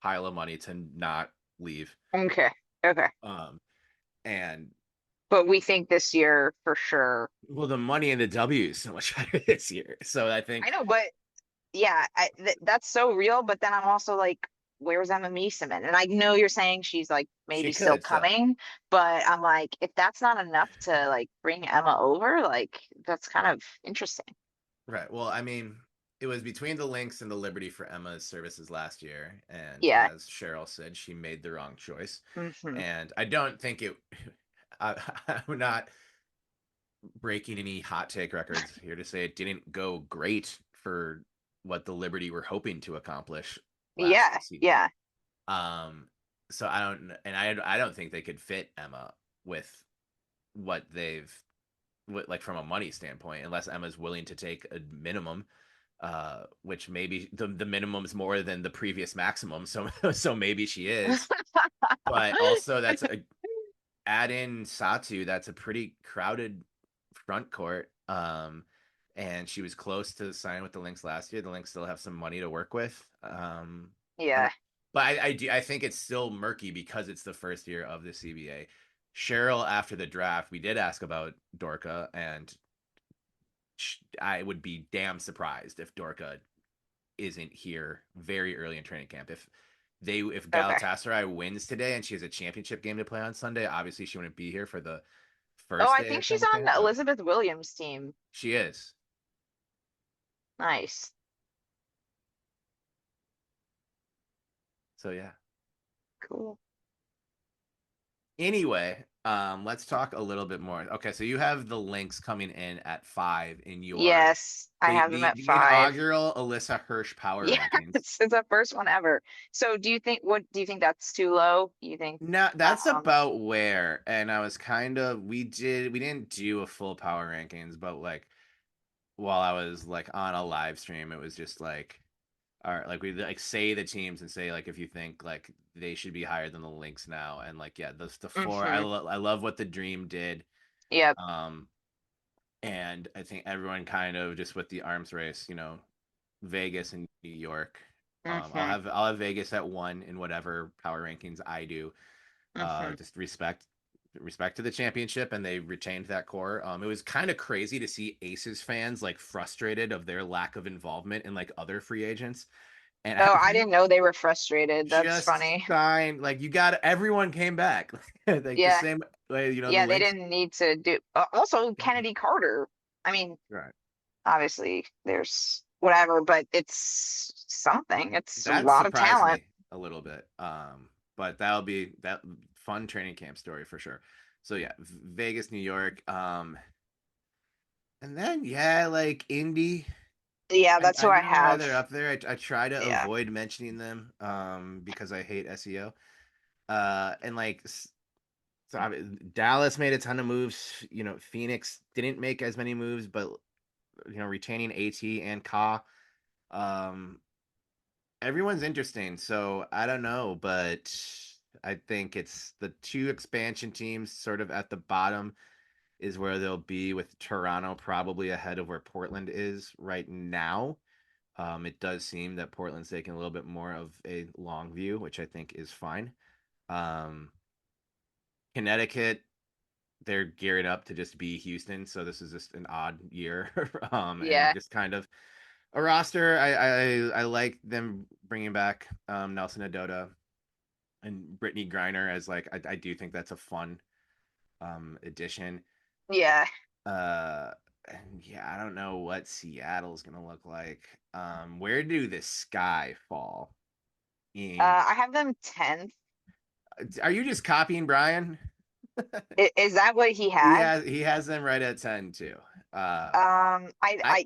pile of money to not leave. Okay. Okay. And But we think this year for sure. well, the money in the W is so much better this year. So I I think know, but yeah, that's so real. But then I'm also like, where's Emma Meeseman? And I know you're saying she's like she maybe still could still. coming, but I'm like, if that's not enough to like bring Emma over, like that's kind of interesting. Right. Well, I mean, it was between the Lynx and the Liberty for Emma's services last year, and Yeah. as Cheryl said, she made the wrong choice. Hmm. And I don't think it. I, I'm not breaking any hot take records here to say it didn't go great for what the Liberty were hoping to accomplish last Yeah. season. Yeah. Um, so I don't think they could fit Emma with what like from a money standpoint, unless Emma's willing to take a minimum, which maybe the minimum is more than the previous maximum. So so maybe she is, but also add in Satu. That's a pretty crowded front court. And she was close to signing with the Lynx last year. The Lynx still have some money to work with. Yeah. But I think it's still murky because it's the first year of the CBA. Cheryl, after the draft, we did ask about Dorka, and I would be damn surprised if Dorka isn't here very early in training camp. If Okay. Galatasaray wins today and she has a championship game to play on Sunday, obviously she wouldn't be here for the Oh, first I day think of she's training on camp, but Elizabeth Williams' team. she is. Nice. So yeah. Cool. Anyway, let's talk a little bit more. Okay, so you have the Lynx coming in at 5 in your Yes, I have them at the 5. inaugural Alissa Hirsh power Yeah, rankings. it's the first one ever. So what do you think that's too low? You think No, that's um about where. And I was kind of we didn't do a full power rankings, but like while I was like on a live stream, it was just like all right, like we like say the teams and say like if you think like they should be higher than the Lynx now, and like yeah, the four. mhm. I love what the Dream did. Yep. Um, and I think everyone kind of just with the arms race, Vegas and New York. Mhm. I'll have Vegas at 1 in whatever power rankings I do. Mhm. Just respect to the championship, and they retained that core. It was kind of crazy to see Aces fans like frustrated of their lack of involvement in like other free agents. And Oh, I didn't know they were frustrated. That's just funny. signed like everyone came back like the Yeah. same way the Yeah, they Lynx. didn't need to do also Kennedy Carter. I mean, Right. obviously there's whatever, but it's something. It's a That lot of surprised talent. me a little bit. But that'll be that fun training camp story for sure. So yeah, Vegas, New York, and then yeah, like Indy. Yeah, that's I who I don't know why have. they're up there. I try to Yeah. avoid mentioning them because I hate SEO. And like so Dallas made a ton of moves. Phoenix didn't make as many moves, but retaining AT and Ka. Um, everyone's interesting. So I don't know, but I think it's the two expansion teams sort of at the bottom is where they'll be, with Toronto probably ahead of where Portland is right now. It does seem that Portland's taking a little bit more of a long view, which I think is fine. Um, Connecticut, they're gearing up to just be Houston, so this is just an odd year, and Yeah. just kind of a roster. I like them bringing back Nelson Adota and Brittany Griner as like I do think that's a fun addition. Yeah. And yeah, I don't know what Seattle's gonna look like. Where do the Sky fall in? I have them 10th. Are you just copying Brian? Is that what he had? He has them right at 10 too. I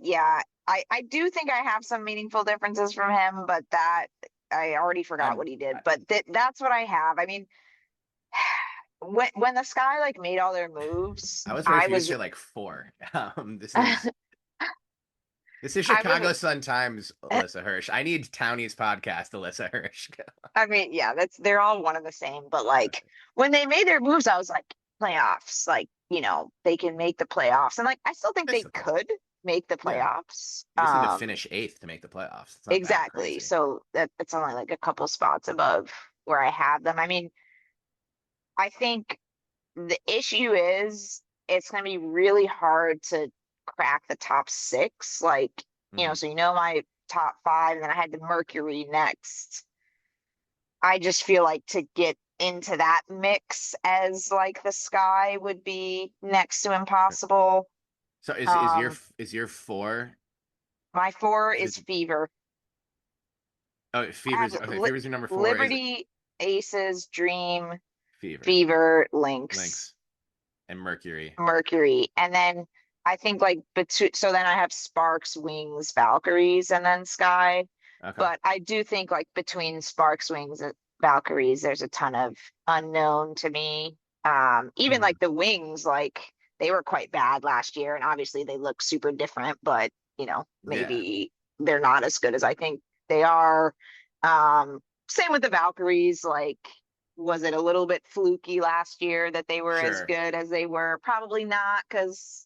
Yeah, I do think I have some meaningful differences from him, but that I already forgot I'm what he did. But that's what I have. I mean, when the Sky like made all their moves, I was ready I for you to was say like 4. This is This is I Chicago would. Sun-Times, Alissa Hirsh. I need Townie's podcast, Alissa Hirsh. I mean, yeah, they're all one and the same. But like when they made their moves, I was like, playoffs. Like, they can make the playoffs, and like I still think Miss they the playoffs. could make the Yeah. playoffs. You just need to finish 8th to make the playoffs. It's not that Exactly. crazy. So that's only like a couple spots above where I have them. I mean, I think the issue is it's going to be really hard to crack the top six. Like, Hmm. so my top five, and then I had the Mercury next. I just feel like to get into that mix as like the Sky would be next to impossible. So Um, is your 4? my four Is is it Fever. oh I have Fever's okay? Fever's your number 4. Is it Liberty, Aces, Dream, Fever, Fever, Lynx, Lynx, and Mercury? Mercury, and then I think like between. So then I have Sparks, Wings, Valkyries, and then Sky. Okay. But I do think like between Sparks, Wings, and Valkyries, there's a ton of unknown to me. Even Hmm. like the Wings, like they were quite bad last year, and obviously they look super different, but Yeah. maybe they're not as good as I think they are. Same with the Valkyries, like was it a little bit fluky last year that they were as Sure. good as they were? Probably not, because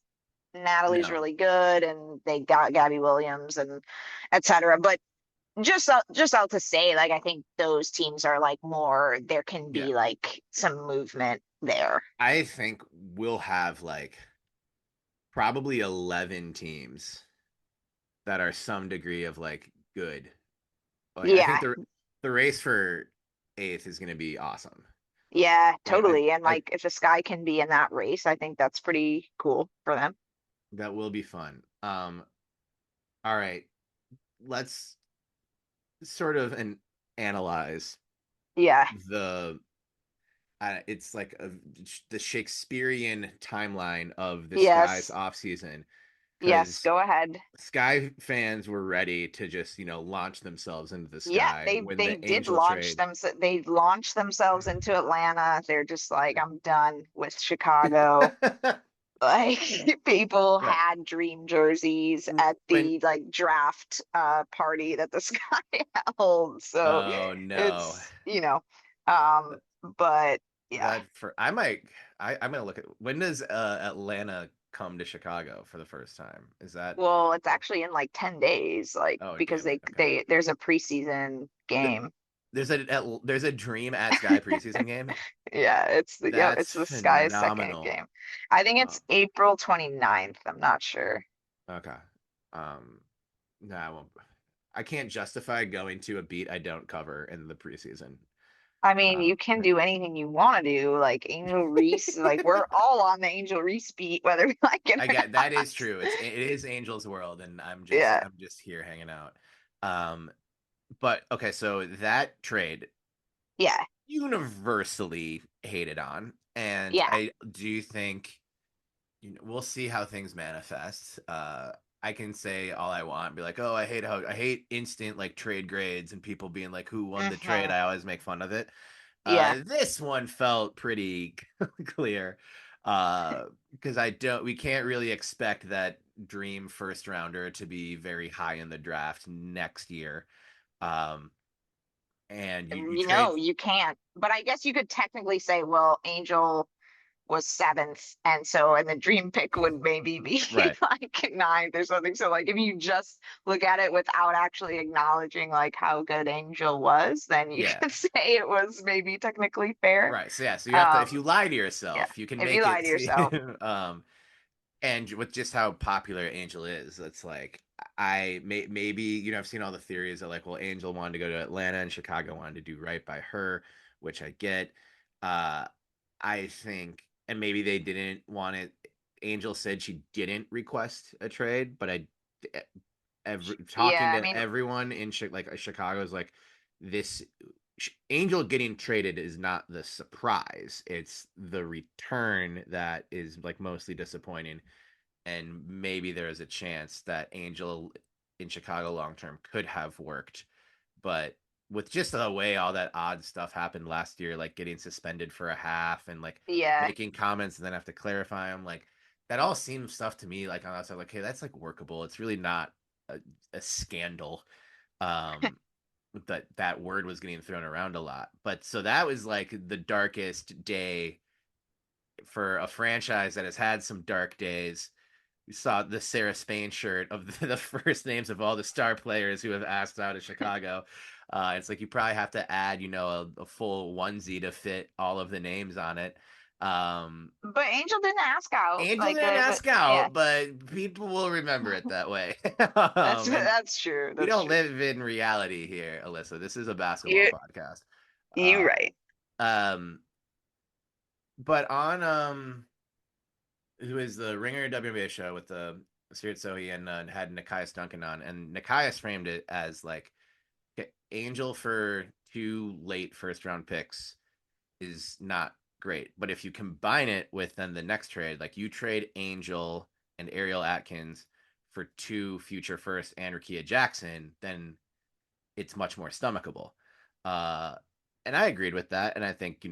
Natalie's No. really good and they got Gabby Williams and etc. But just out to say, like I think those teams are like more. There can Yeah. be like some movement there. I think we'll have like probably 11 teams that are some degree of like good. Like I think Yeah, the race for 8th is going to be awesome. yeah, Like totally. And I like if the Sky can be in that race, I think that's pretty cool for them. that will be fun. All right. Let's sort of analyze Yeah. the it's like the Shakespearean timeline of the Sky's Yes. off season Yes. because Go ahead. Sky fans were ready to just launch themselves into the Yeah, Sky when they the did Angel launch trade. them. They launched themselves into Atlanta. They're just like, I'm done with Chicago. Like people Right. had dream jerseys at When the like draft party that the Sky held. So oh no. it's, um but yeah. That for I'm gonna look at when does Atlanta come to Chicago for the first time? Is that Well, it's actually in like 10 days, like oh because damn it. Okay. there's a preseason Th- game. there's a Dream at Sky preseason game. Yeah, it's That's the Sky's second phenomenal. game. I think Oh, it's April 29th. I'm not sure. okay. No, I won't. I can't justify going to a beat I don't cover in the preseason. I mean, you Um, can do anything you want to do. Like Angel Reese, like we're all on the Angel Reese beat, whether we like it I or get that is not. true. It is Angel's world, and Yeah, I'm just here hanging out. Um, but okay, so that trade yeah, universally hated on, and yeah. I do think we'll see how things manifest. I can say all I want, be like, oh, I hate instant like trade grades and people being like, who won the trade? Hmm. I always make fun of it. Yeah, This one felt pretty clear because we can't really expect that dream first rounder to be very high in the draft next year. Um, and you trade you can't. But I guess you could technically say, well, Angel was seventh, and the dream pick would maybe be right, like ninth or something. So like if you just look at it without actually acknowledging like how good Angel was, then you yeah, could say it was maybe technically fair. right. So yeah, so you have to if you Um, lie to yeah. yourself, you can If you make lie it to yourself, and with just how popular Angel is, it's like maybe I've seen all the theories that like, well, Angel wanted to go to Atlanta and Chicago wanted to do right by her, which I get. Uh, I think, and maybe they didn't want it. Angel said she didn't request a trade, but talking yeah. I to mean, everyone in Chicago is like this. Angel getting traded is not the surprise; it's the return that is like mostly disappointing, and maybe there is a chance that Angel in Chicago long term could have worked, but with just the way all that odd stuff happened last year, like getting suspended for a half and like yeah, making comments and then have to clarify them, like that all seems stuff to me like on outside, like, hey, that's like workable. It's really not a scandal. That word was getting thrown around a lot. But so that was like the darkest day for a franchise that has had some dark days. You saw the Sarah Spain shirt of the first names of all the star players who have asked out of Chicago. It's like you probably have to add, a full onesie to fit all of the names on it. But Angel didn't ask out. Angel Like, didn't ask yeah, out, but people will remember it that way. And that's true. we That's don't true. live in reality here, Alyssa. This is a basketball You podcast. you Uh, right. um, but on who is the Ringer WNBA show with the Spirit Sohi and had Nikias Duncan on, and Nikias framed it as like Angel for 2 late first round picks is not great, but if you combine it with then the next trade, like you trade Angel and Ariel Atkins for 2 future first and Rakia Jackson, then it's much more stomachable. And I agreed with that, and I think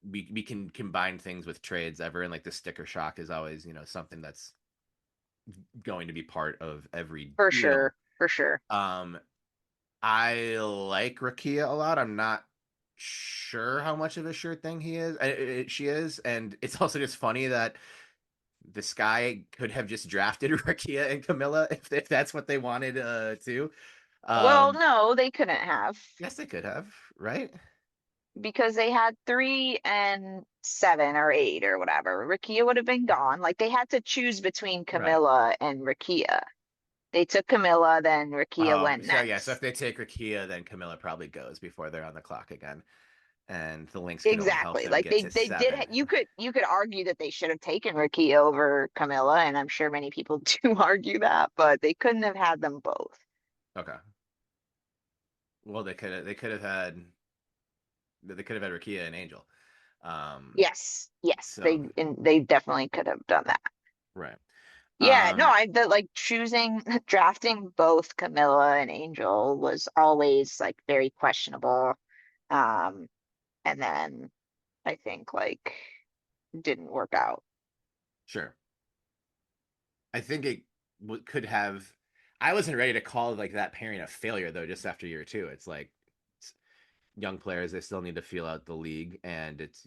we can combine things with trades ever, and like the sticker shock is always something that's going to be part of every For deal. sure. For sure. I like Rakia a lot. I'm not sure how much of a sure thing she is, and it's also just funny that the Sky could have just drafted Rakia and Camilla if that's what they wanted to. Well, no, they couldn't have Yes, they could have, right? because they had 3 and 7 or 8 or whatever. Rakia would have been gone. Like they had to choose between Right. Camilla and Rakia. They took Camilla, then Rakia Oh, went so yeah, so if next. they take Rakia, then Camilla probably goes before they're on the clock again, and the Lynx could only help Exactly. them Like get to they did. 7. You could argue that they should have taken Rakia over Camilla, and I'm sure many people do argue that, but they couldn't have had them both. Okay. Well, they could have had Rakia and Angel. Yes, yes, So they definitely could have done that. right. Yeah, no, Um, like choosing drafting both Camilla and Angel was always like very questionable. Um, and then I think like didn't work out. sure. I think it could have. I wasn't ready to call like that pairing a failure though. Just after year 2, it's like young players, they still need to feel out the league, and it's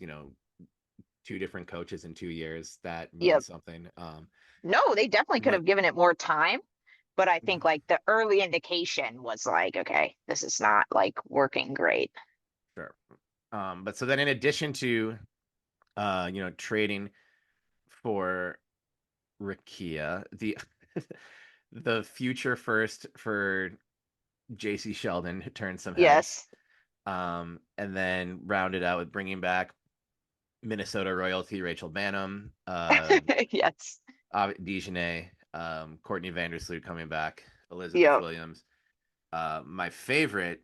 2 different coaches in 2 years. That Yep. means something. No, they definitely could But have given it more time, but I think like the early indication was like, okay, this is not like working great. sure. But so then in addition to trading for Rakia, the the future first for JC Sheldon turned some heads. Yes. And then rounded out with bringing back Minnesota royalty Rachel Banham, Yes. Dejanay, Courtney Vandersloot coming back, Elizabeth Yep. Williams. My favorite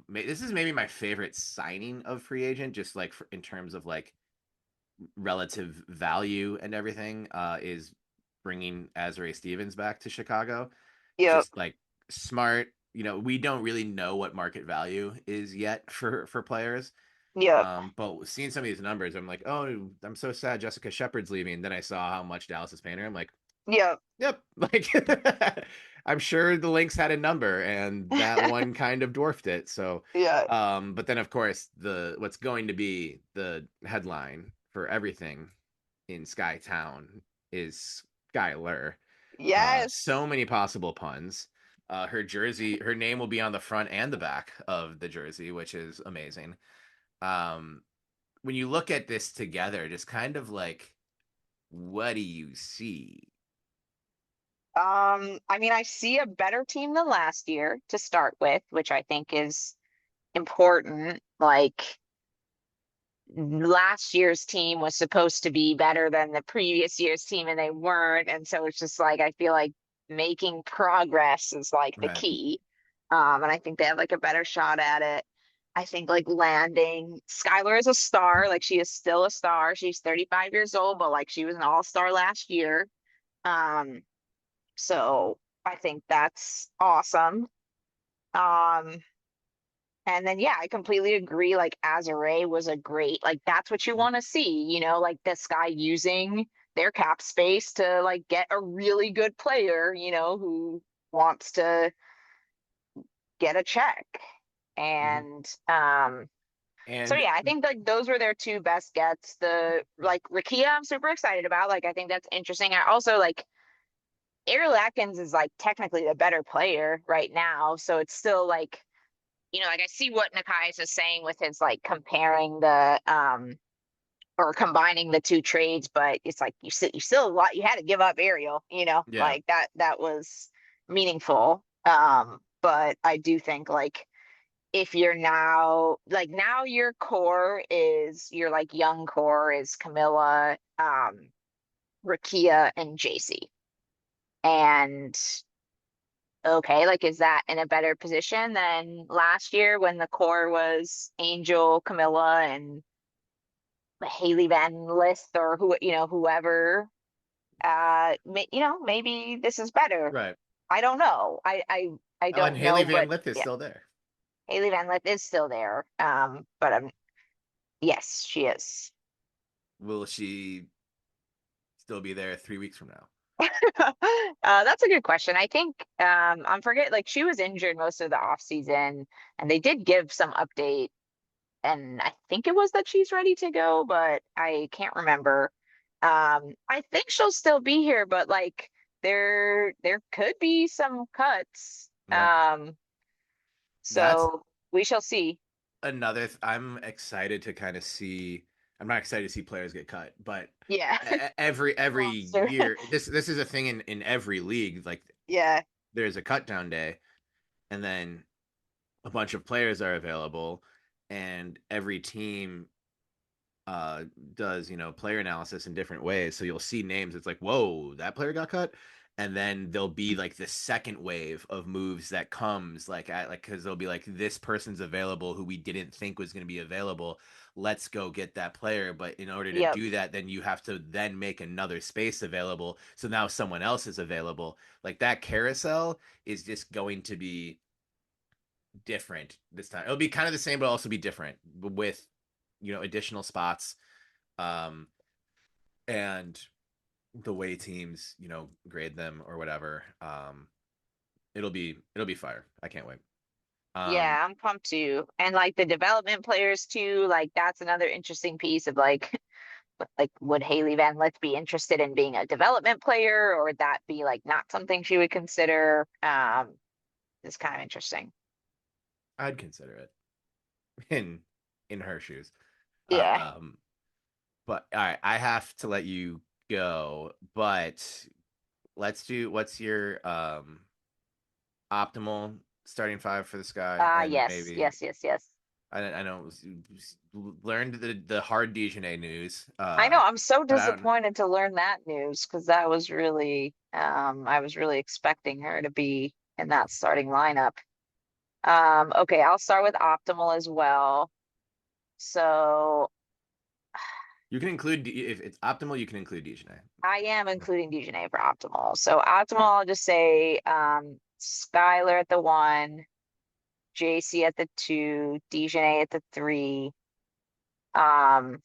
this is maybe my favorite signing of free agent, just like in terms of like relative value and everything, is bringing Azrae Stevens back to Chicago. Yep. Just like smart. We don't really know what market value is yet for players. Yep. But seeing some of these numbers, I'm like, oh, I'm so sad Jessica Shepard's leaving. Then I saw how much Dallas is paying her. I'm like, Yep. yep. Like, I'm sure the Lynx had a number, and that one kind of dwarfed it. So, Yeah. but then of course what's going to be the headline for everything in Sky Town is Skylar. Yes. So many possible puns. Her name will be on the front and the back of the jersey, which is amazing. When you look at this together, just kind of like, what do you see? I mean, I see a better team than last year to start with, which I think is important. Like last year's team was supposed to be better than the previous year's team, and they weren't. And so it's just like I feel like making progress is like the Right. key. And I think they have like a better shot at it. I think like landing Skylar is a star. Like she is still a star. She's 35 years old, but like she was an all-star last year. Um, so I think that's awesome. Um, and then yeah, I completely agree. Like Azare was a great, like that's what you want to see, like this guy using their cap space to like get a really good player, who wants to get a check. Mm-hmm. And so And yeah, I think like those were their two best gets. The like Rakia, I'm super excited about. Like I think that's interesting. I also like Ariel Atkins is like technically the better player right now. So it's still like, like I see what Nikias is saying with his like comparing the or combining the two trades, but it's like you still a lot you had to give up Ariel, yeah, like that was meaningful. But I do think like if you're now your core is your like young core is Camilla, Rakia, and JC. And okay, like is that in a better position than last year when the core was Angel, Camilla, and Haley Van Lith or whoever? Maybe this is better. right. I don't know. I Oh, and don't Haley know, Van but Lith is yeah, still there. Haley Van Lith is still there. But yes, she is. Will she still be there 3 weeks from now? That's a good question. I think I'm forget like she was injured most of the off season, and they did give some update, and I think it was that she's ready to go, but I can't remember. I think she'll still be here, but like there could be some cuts. Yeah, that's So we shall see. I'm excited to kind of see. I'm not excited to see players get cut, but Yeah. every Roster. year, this is a thing in every league. Like Yeah. there's a cut down day, and then a bunch of players are available, and every team does player analysis in different ways. So you'll see names. It's like, whoa, that player got cut, and then there'll be like the second wave of moves that comes because they'll be like, this person's available who we didn't think was going to be available. Let's go get that player. But in order to Yep. do that, then you have to then make another space available. So now someone else is available. Like that carousel is just going to be different this time. It'll be kind of the same, but also be different with additional spots, um, and the way teams grade them or whatever. It'll be fire. I can't wait. Yeah, I'm pumped too. And like the development players too, like that's another interesting piece of like would Haley Van Lith be interested in being a development player, or would that be like not something she would consider? It's kind of interesting. I'd consider it in her shoes. Yeah. Um, but all right, I have to let you go. But let's do what's your optimal starting five for the Sky, and Yes, maybe yes, yes, yes. I know learned the hard Dijonay news. I know. I'm so But I don't know. disappointed to learn that news because that was really, I was really expecting her to be in that starting lineup. Okay, I'll start with optimal as well. So You can include if it's optimal. You can include Dijonay. I am including Dejanay for optimal. So optimal, Okay. I'll just say Skylar at the 1, JC at the 2, Dejanay at the 3, um,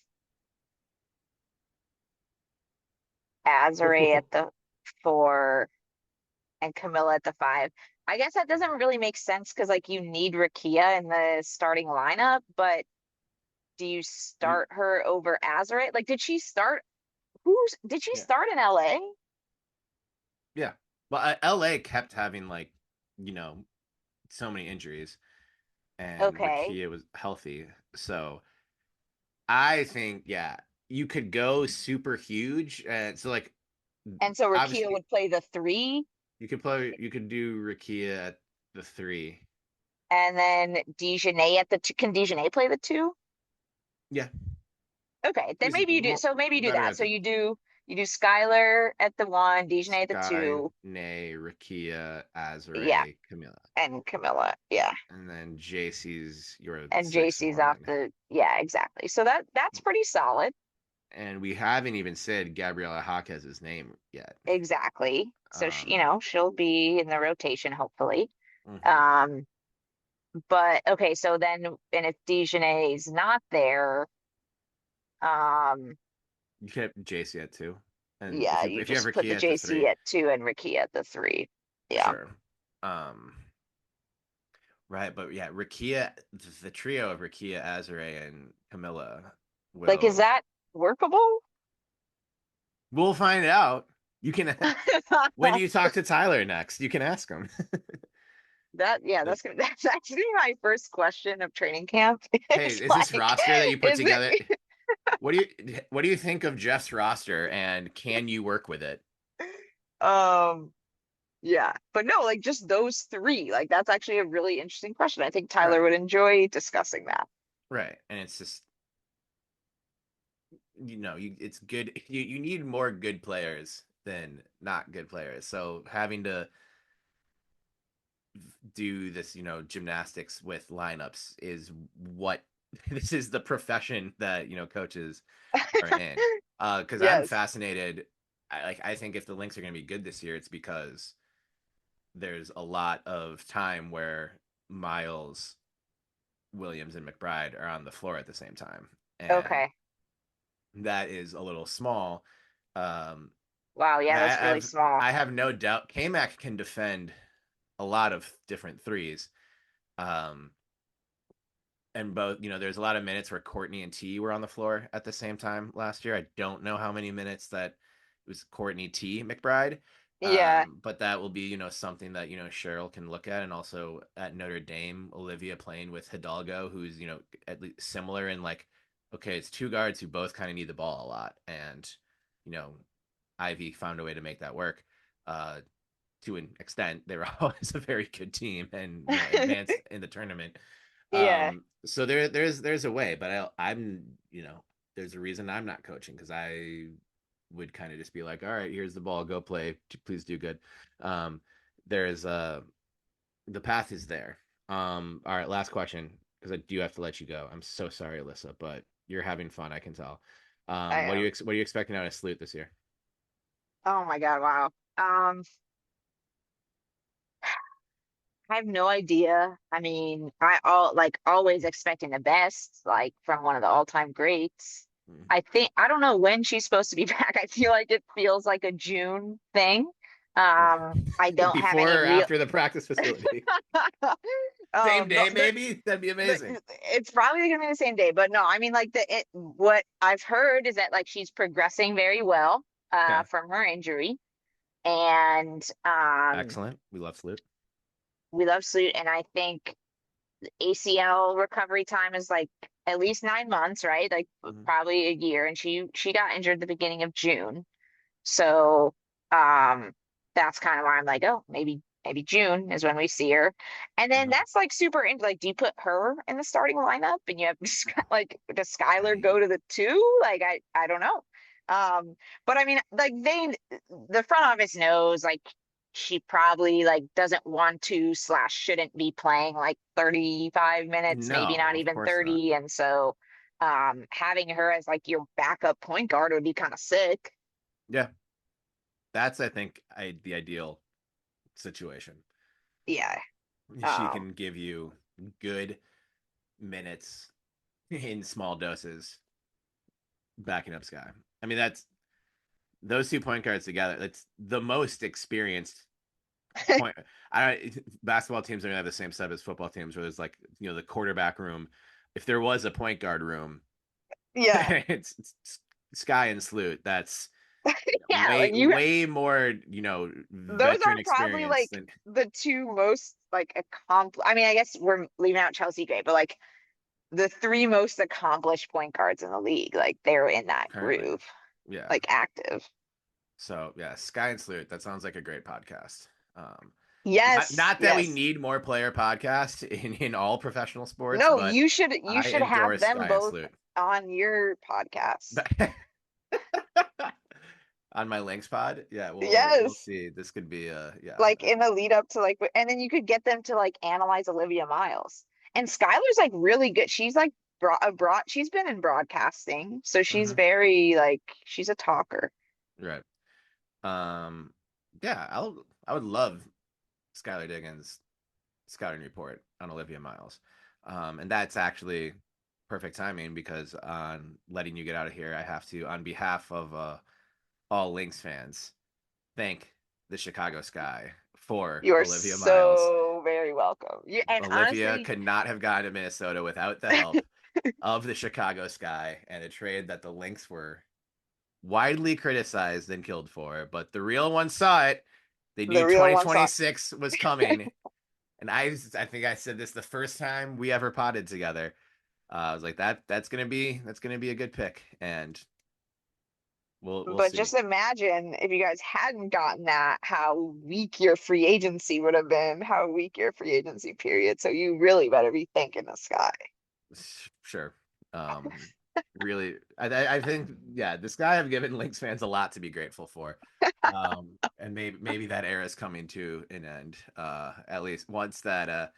Azare at the 4, and Camilla at the 5. I guess that doesn't really make sense because like you need Rakia in the starting lineup, but do you You start her over Azare? Like, did she yeah start in LA? yeah. Well, LA kept having you know so many injuries, and Okay. Rakia was healthy. So I think you could go super huge, and so And so Rakia obviously would play the 3, you could do Rakia at the 3. and then Dejanay at the 2. Can Dejanay play the 2? Yeah, Okay, then he's maybe you do. more So maybe you do better that. at So the you do Skylar at the 1, Dejanay at the Sky, 2. Nay, Rakia, Yeah, Azure, Camilla. and Camilla. Yeah. And then JC's your And 6 JC's off one. the, yeah, exactly. So that's pretty solid. And we haven't even said Gabriella Jaquez's name yet. Exactly. So Um, she'll be in the rotation hopefully. mhm. Um, but okay, so then and if Dejanay's not there, um, You kept JC at 2. And yeah, if you you have just put the Rakia at the JC 3, at 2 and Ricky at the 3. Yeah. sure. Right, but yeah, Rakia, the trio of Rakia, Azure, and Camilla Like, is will. that workable? We'll find out. You can when you talk to Tyler next, you can ask him. Yeah, that's actually my first question of training camp. Hey, It's is this like, roster that you put is together? it What do you think of Jeff's roster, and can you work with it? um yeah, but no, like just those three. Like that's actually a really interesting question. I think Tyler Right, would enjoy discussing that. right, and it's just it's good. You need more good players than not good players. So having to do this, gymnastics with lineups is what this is the profession that coaches are in. Because I'm Yes. fascinated. I think if the Lynx are going to be good this year, it's because there's a lot of time where Miles, Williams, and McBride are on the floor at the same time, and Okay. that is a little small. Um, Wow, yeah, I, that's really I've small. I have no doubt K-Mac can defend a lot of different threes. Um, and both, there's a lot of minutes where Courtney and T were on the floor at the same time last year. I don't know how many minutes that it was Courtney T McBride. Yeah. But that will be, something that, Cheryl can look at. And also at Notre Dame, Olivia playing with Hidalgo, who's, at least similar in like, okay, it's two guards who both kind of need the ball a lot. And, you know, Ivy found a way to make that work. To an extent, they were always a very good team and advanced in the tournament. Yeah. So there's a way, but I'm there's a reason I'm not coaching because I would kind of just be like, all right, here's the ball, go play, please do good. There's the path is there. All right, last question because I do have to let you go. I'm so sorry, Alyssa, but you're having fun, I can tell. I What are am. you expecting out of Sloot this year? Oh my God, wow. I have no idea. I mean, always expecting the best, like from one of the all-time greats. Hmm. I don't know when she's supposed to be back. I feel like it feels like a June thing. Yeah. I don't have any Before or real after the practice facility? Same um day, maybe? That'd be amazing. it's probably gonna be the same day, but no, I mean like what I've heard is that like she's progressing very well Okay. from her injury and Excellent. We love Sloot. we love Salute, and I think ACL recovery time is like at least 9 months, right? Like Mhm. probably a year. And she got injured the beginning of June. So um that's kind of why I'm like, oh, maybe June is when we see her. And then Mhm. that's like super into like, do you put her in the starting lineup and you have like does Skylar I go to the two? Like I don't know. But I mean like the front office knows like she probably like doesn't want to slash shouldn't be playing like 35 minutes, maybe No, not of even course not. 30. And so having her as like your backup point guard would be kind of sick. Yeah, that's I think the ideal situation. Yeah. She Um can give you good minutes in small doses, backing up Sky. I mean, that's those two point guards together. That's the most experienced point. I Basketball teams are gonna have the same setup as football teams, where there's like the quarterback room. If there was a point guard room, yeah. it's Sky and Sloot. That's Yeah, like you way more those veteran are probably experience like than. the two most like I mean, I guess we're leaving out Chelsea Gray, but like the three most accomplished point guards in the league, like they're in that Currently, groove, yeah. like active. So yeah, Sky and Sloot. That sounds like a great podcast. Um, not Yes, not that we yes. need more player podcasts in all professional sports, No, but you I should have endorse them Sky and both Sloot. on your podcast. On my Links pod. Yeah, we'll Yes. see. This could be yeah. Like in the lead up to like and then you could get them to like analyze Olivia Miles. And Skylar's like really good. She's like she's been in broadcasting, so she's Mhm. very like she's a talker. Right. Um, yeah, I would love Skylar Diggins' scouting report on Olivia Miles. And that's actually perfect timing because on letting you get out of here, I have to, on behalf of all Lynx fans, thank the Chicago Sky for You are Olivia Miles. so very welcome. And Olivia honestly, could not have gone to Minnesota without the help of the Chicago Sky, and a trade that the Lynx were widely criticized and killed for. But the real ones saw it. They knew 2026 was coming. And I think I said this the first time we ever potted together. I was like, that's gonna be a good pick, and we'll see. just imagine if you guys hadn't gotten that, how weak your free agency would have been, how weak your free agency period. So you really better be thanking the Sky. Sure. Really, I think, yeah, the Sky have given Lynx fans a lot to be grateful for. And maybe that era is coming to an end. At least once that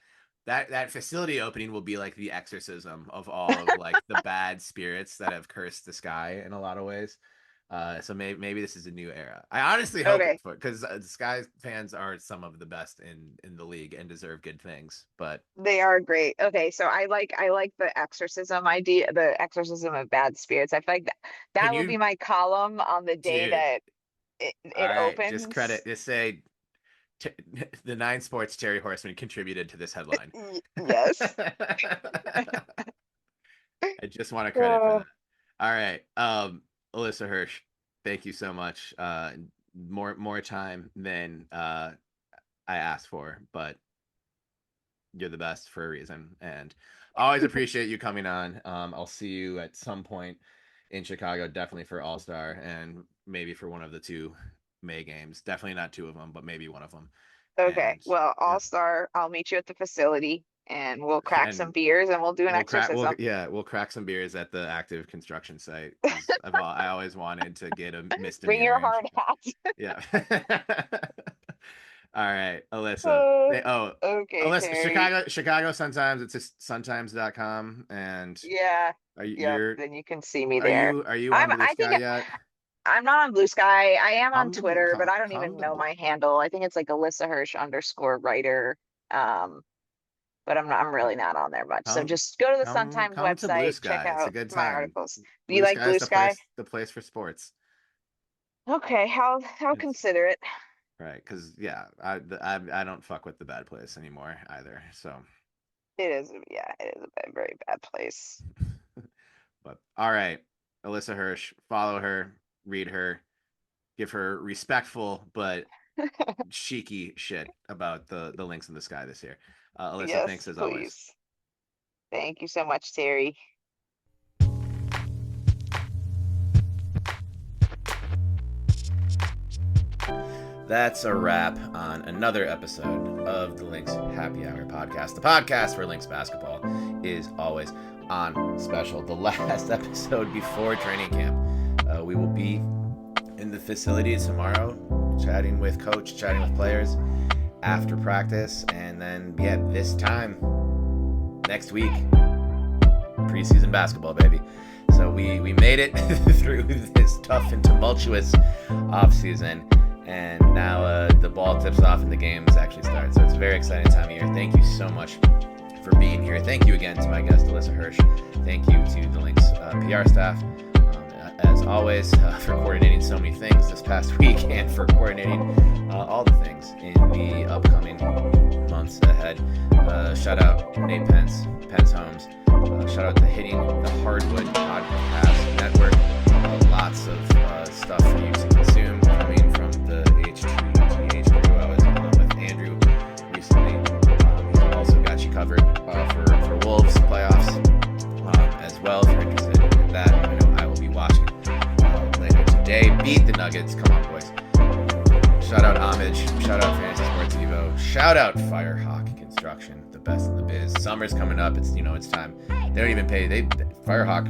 facility opening will be like the exorcism of all of like the bad spirits that have cursed the Sky in a lot of ways. So maybe this is a new era. I honestly hope it, because the Sky fans are some of the best in the league and deserve good things. But they are great. Okay, so I like the exorcism idea, the exorcism of bad spirits. I feel like that will be my column on the day that it opens. Just say the 9 Sports Terry Horseman contributed to this headline. Yes. I just want to credit for that. All right. Alissa Hirsh, thank you so much. More time than I asked for, but you're the best for a reason, and I always appreciate you coming on. I'll see you at some point in Chicago, definitely for All-Star, and maybe for one of the 2 May games. Definitely not 2 of them, but maybe one of them. Okay, and, well, All-Star, I'll meet you at the facility, and we'll crack some beers, and we'll do an exorcism. We'll crack some beers at the active construction site. I always wanted to get a misdemeanor. Bring your hard hat. Yeah. All right, Alissa. Okay, Alissa, Terry. Chicago Sun-Times. It's just suntimes.com, and yeah. Then you can see me there. Are you on Blue Sky yet? I'm not on Blue Sky. I am on Twitter, but I don't even know my handle. I think it's like Alissa Hirsh _writer. But I'm really not on there much. So just go to the Sun-Times website, check out my articles. Do you like Blue Sky? The place for sports. Okay, I'll consider it. Right, because I don't fuck with the bad place anymore either. So it is a very bad place. But all right, Alissa Hirsh, follow her, read her, give her respectful but cheeky shit about the Lynx in the Sky this year. Alissa, thanks as always. Thank you so much, Terry. That's a wrap on another episode of the Lynx Happy Hour podcast. The podcast for Lynx basketball is always on special. The last episode before training camp. We will be in the facility tomorrow, chatting with coach, chatting with players after practice, and then this time next week, preseason basketball, baby. So we made it through this tough and tumultuous offseason, and now the ball tips off and the games actually start. So it's a very exciting time of year. Thank you so much for being here. Thank you again to my guest, Alissa Hirsh. Thank you to the Lynx PR staff, as always, for coordinating so many things this past week, and for coordinating all the things in the upcoming months ahead. Shout out Nate Pentz Homes. Shout out to Hitting the Hardwood Podcast Network. Lots of stuff for you to consume coming from the H2GH crew. I was on with Andrew recently. He's also got you covered for Wolves playoffs as well, if you're interested in that. I know I will be watching later today. Beat the Nuggets. Come on, boys. Shout out Homage. Shout out Fantasy Sports Evo. Shout out Firehawk Construction, the best in the biz. Summer's coming up. It's it's time. They don't even pay. Firehawk.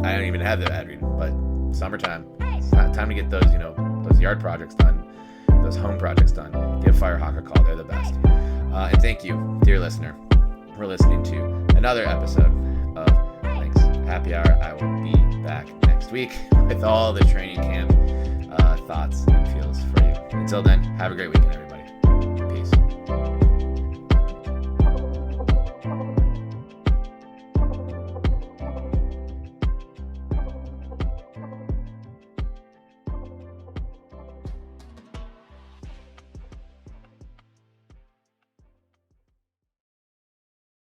I don't even have the ad read, but summertime. It's time to get those those yard projects done, those home projects done. Give Firehawk a call. They're the best. And thank you, dear listener, for listening to another episode of Lynx Happy Hour. I will be back next week with all the training camp thoughts and feels for you. Until then, have a great weekend, everybody.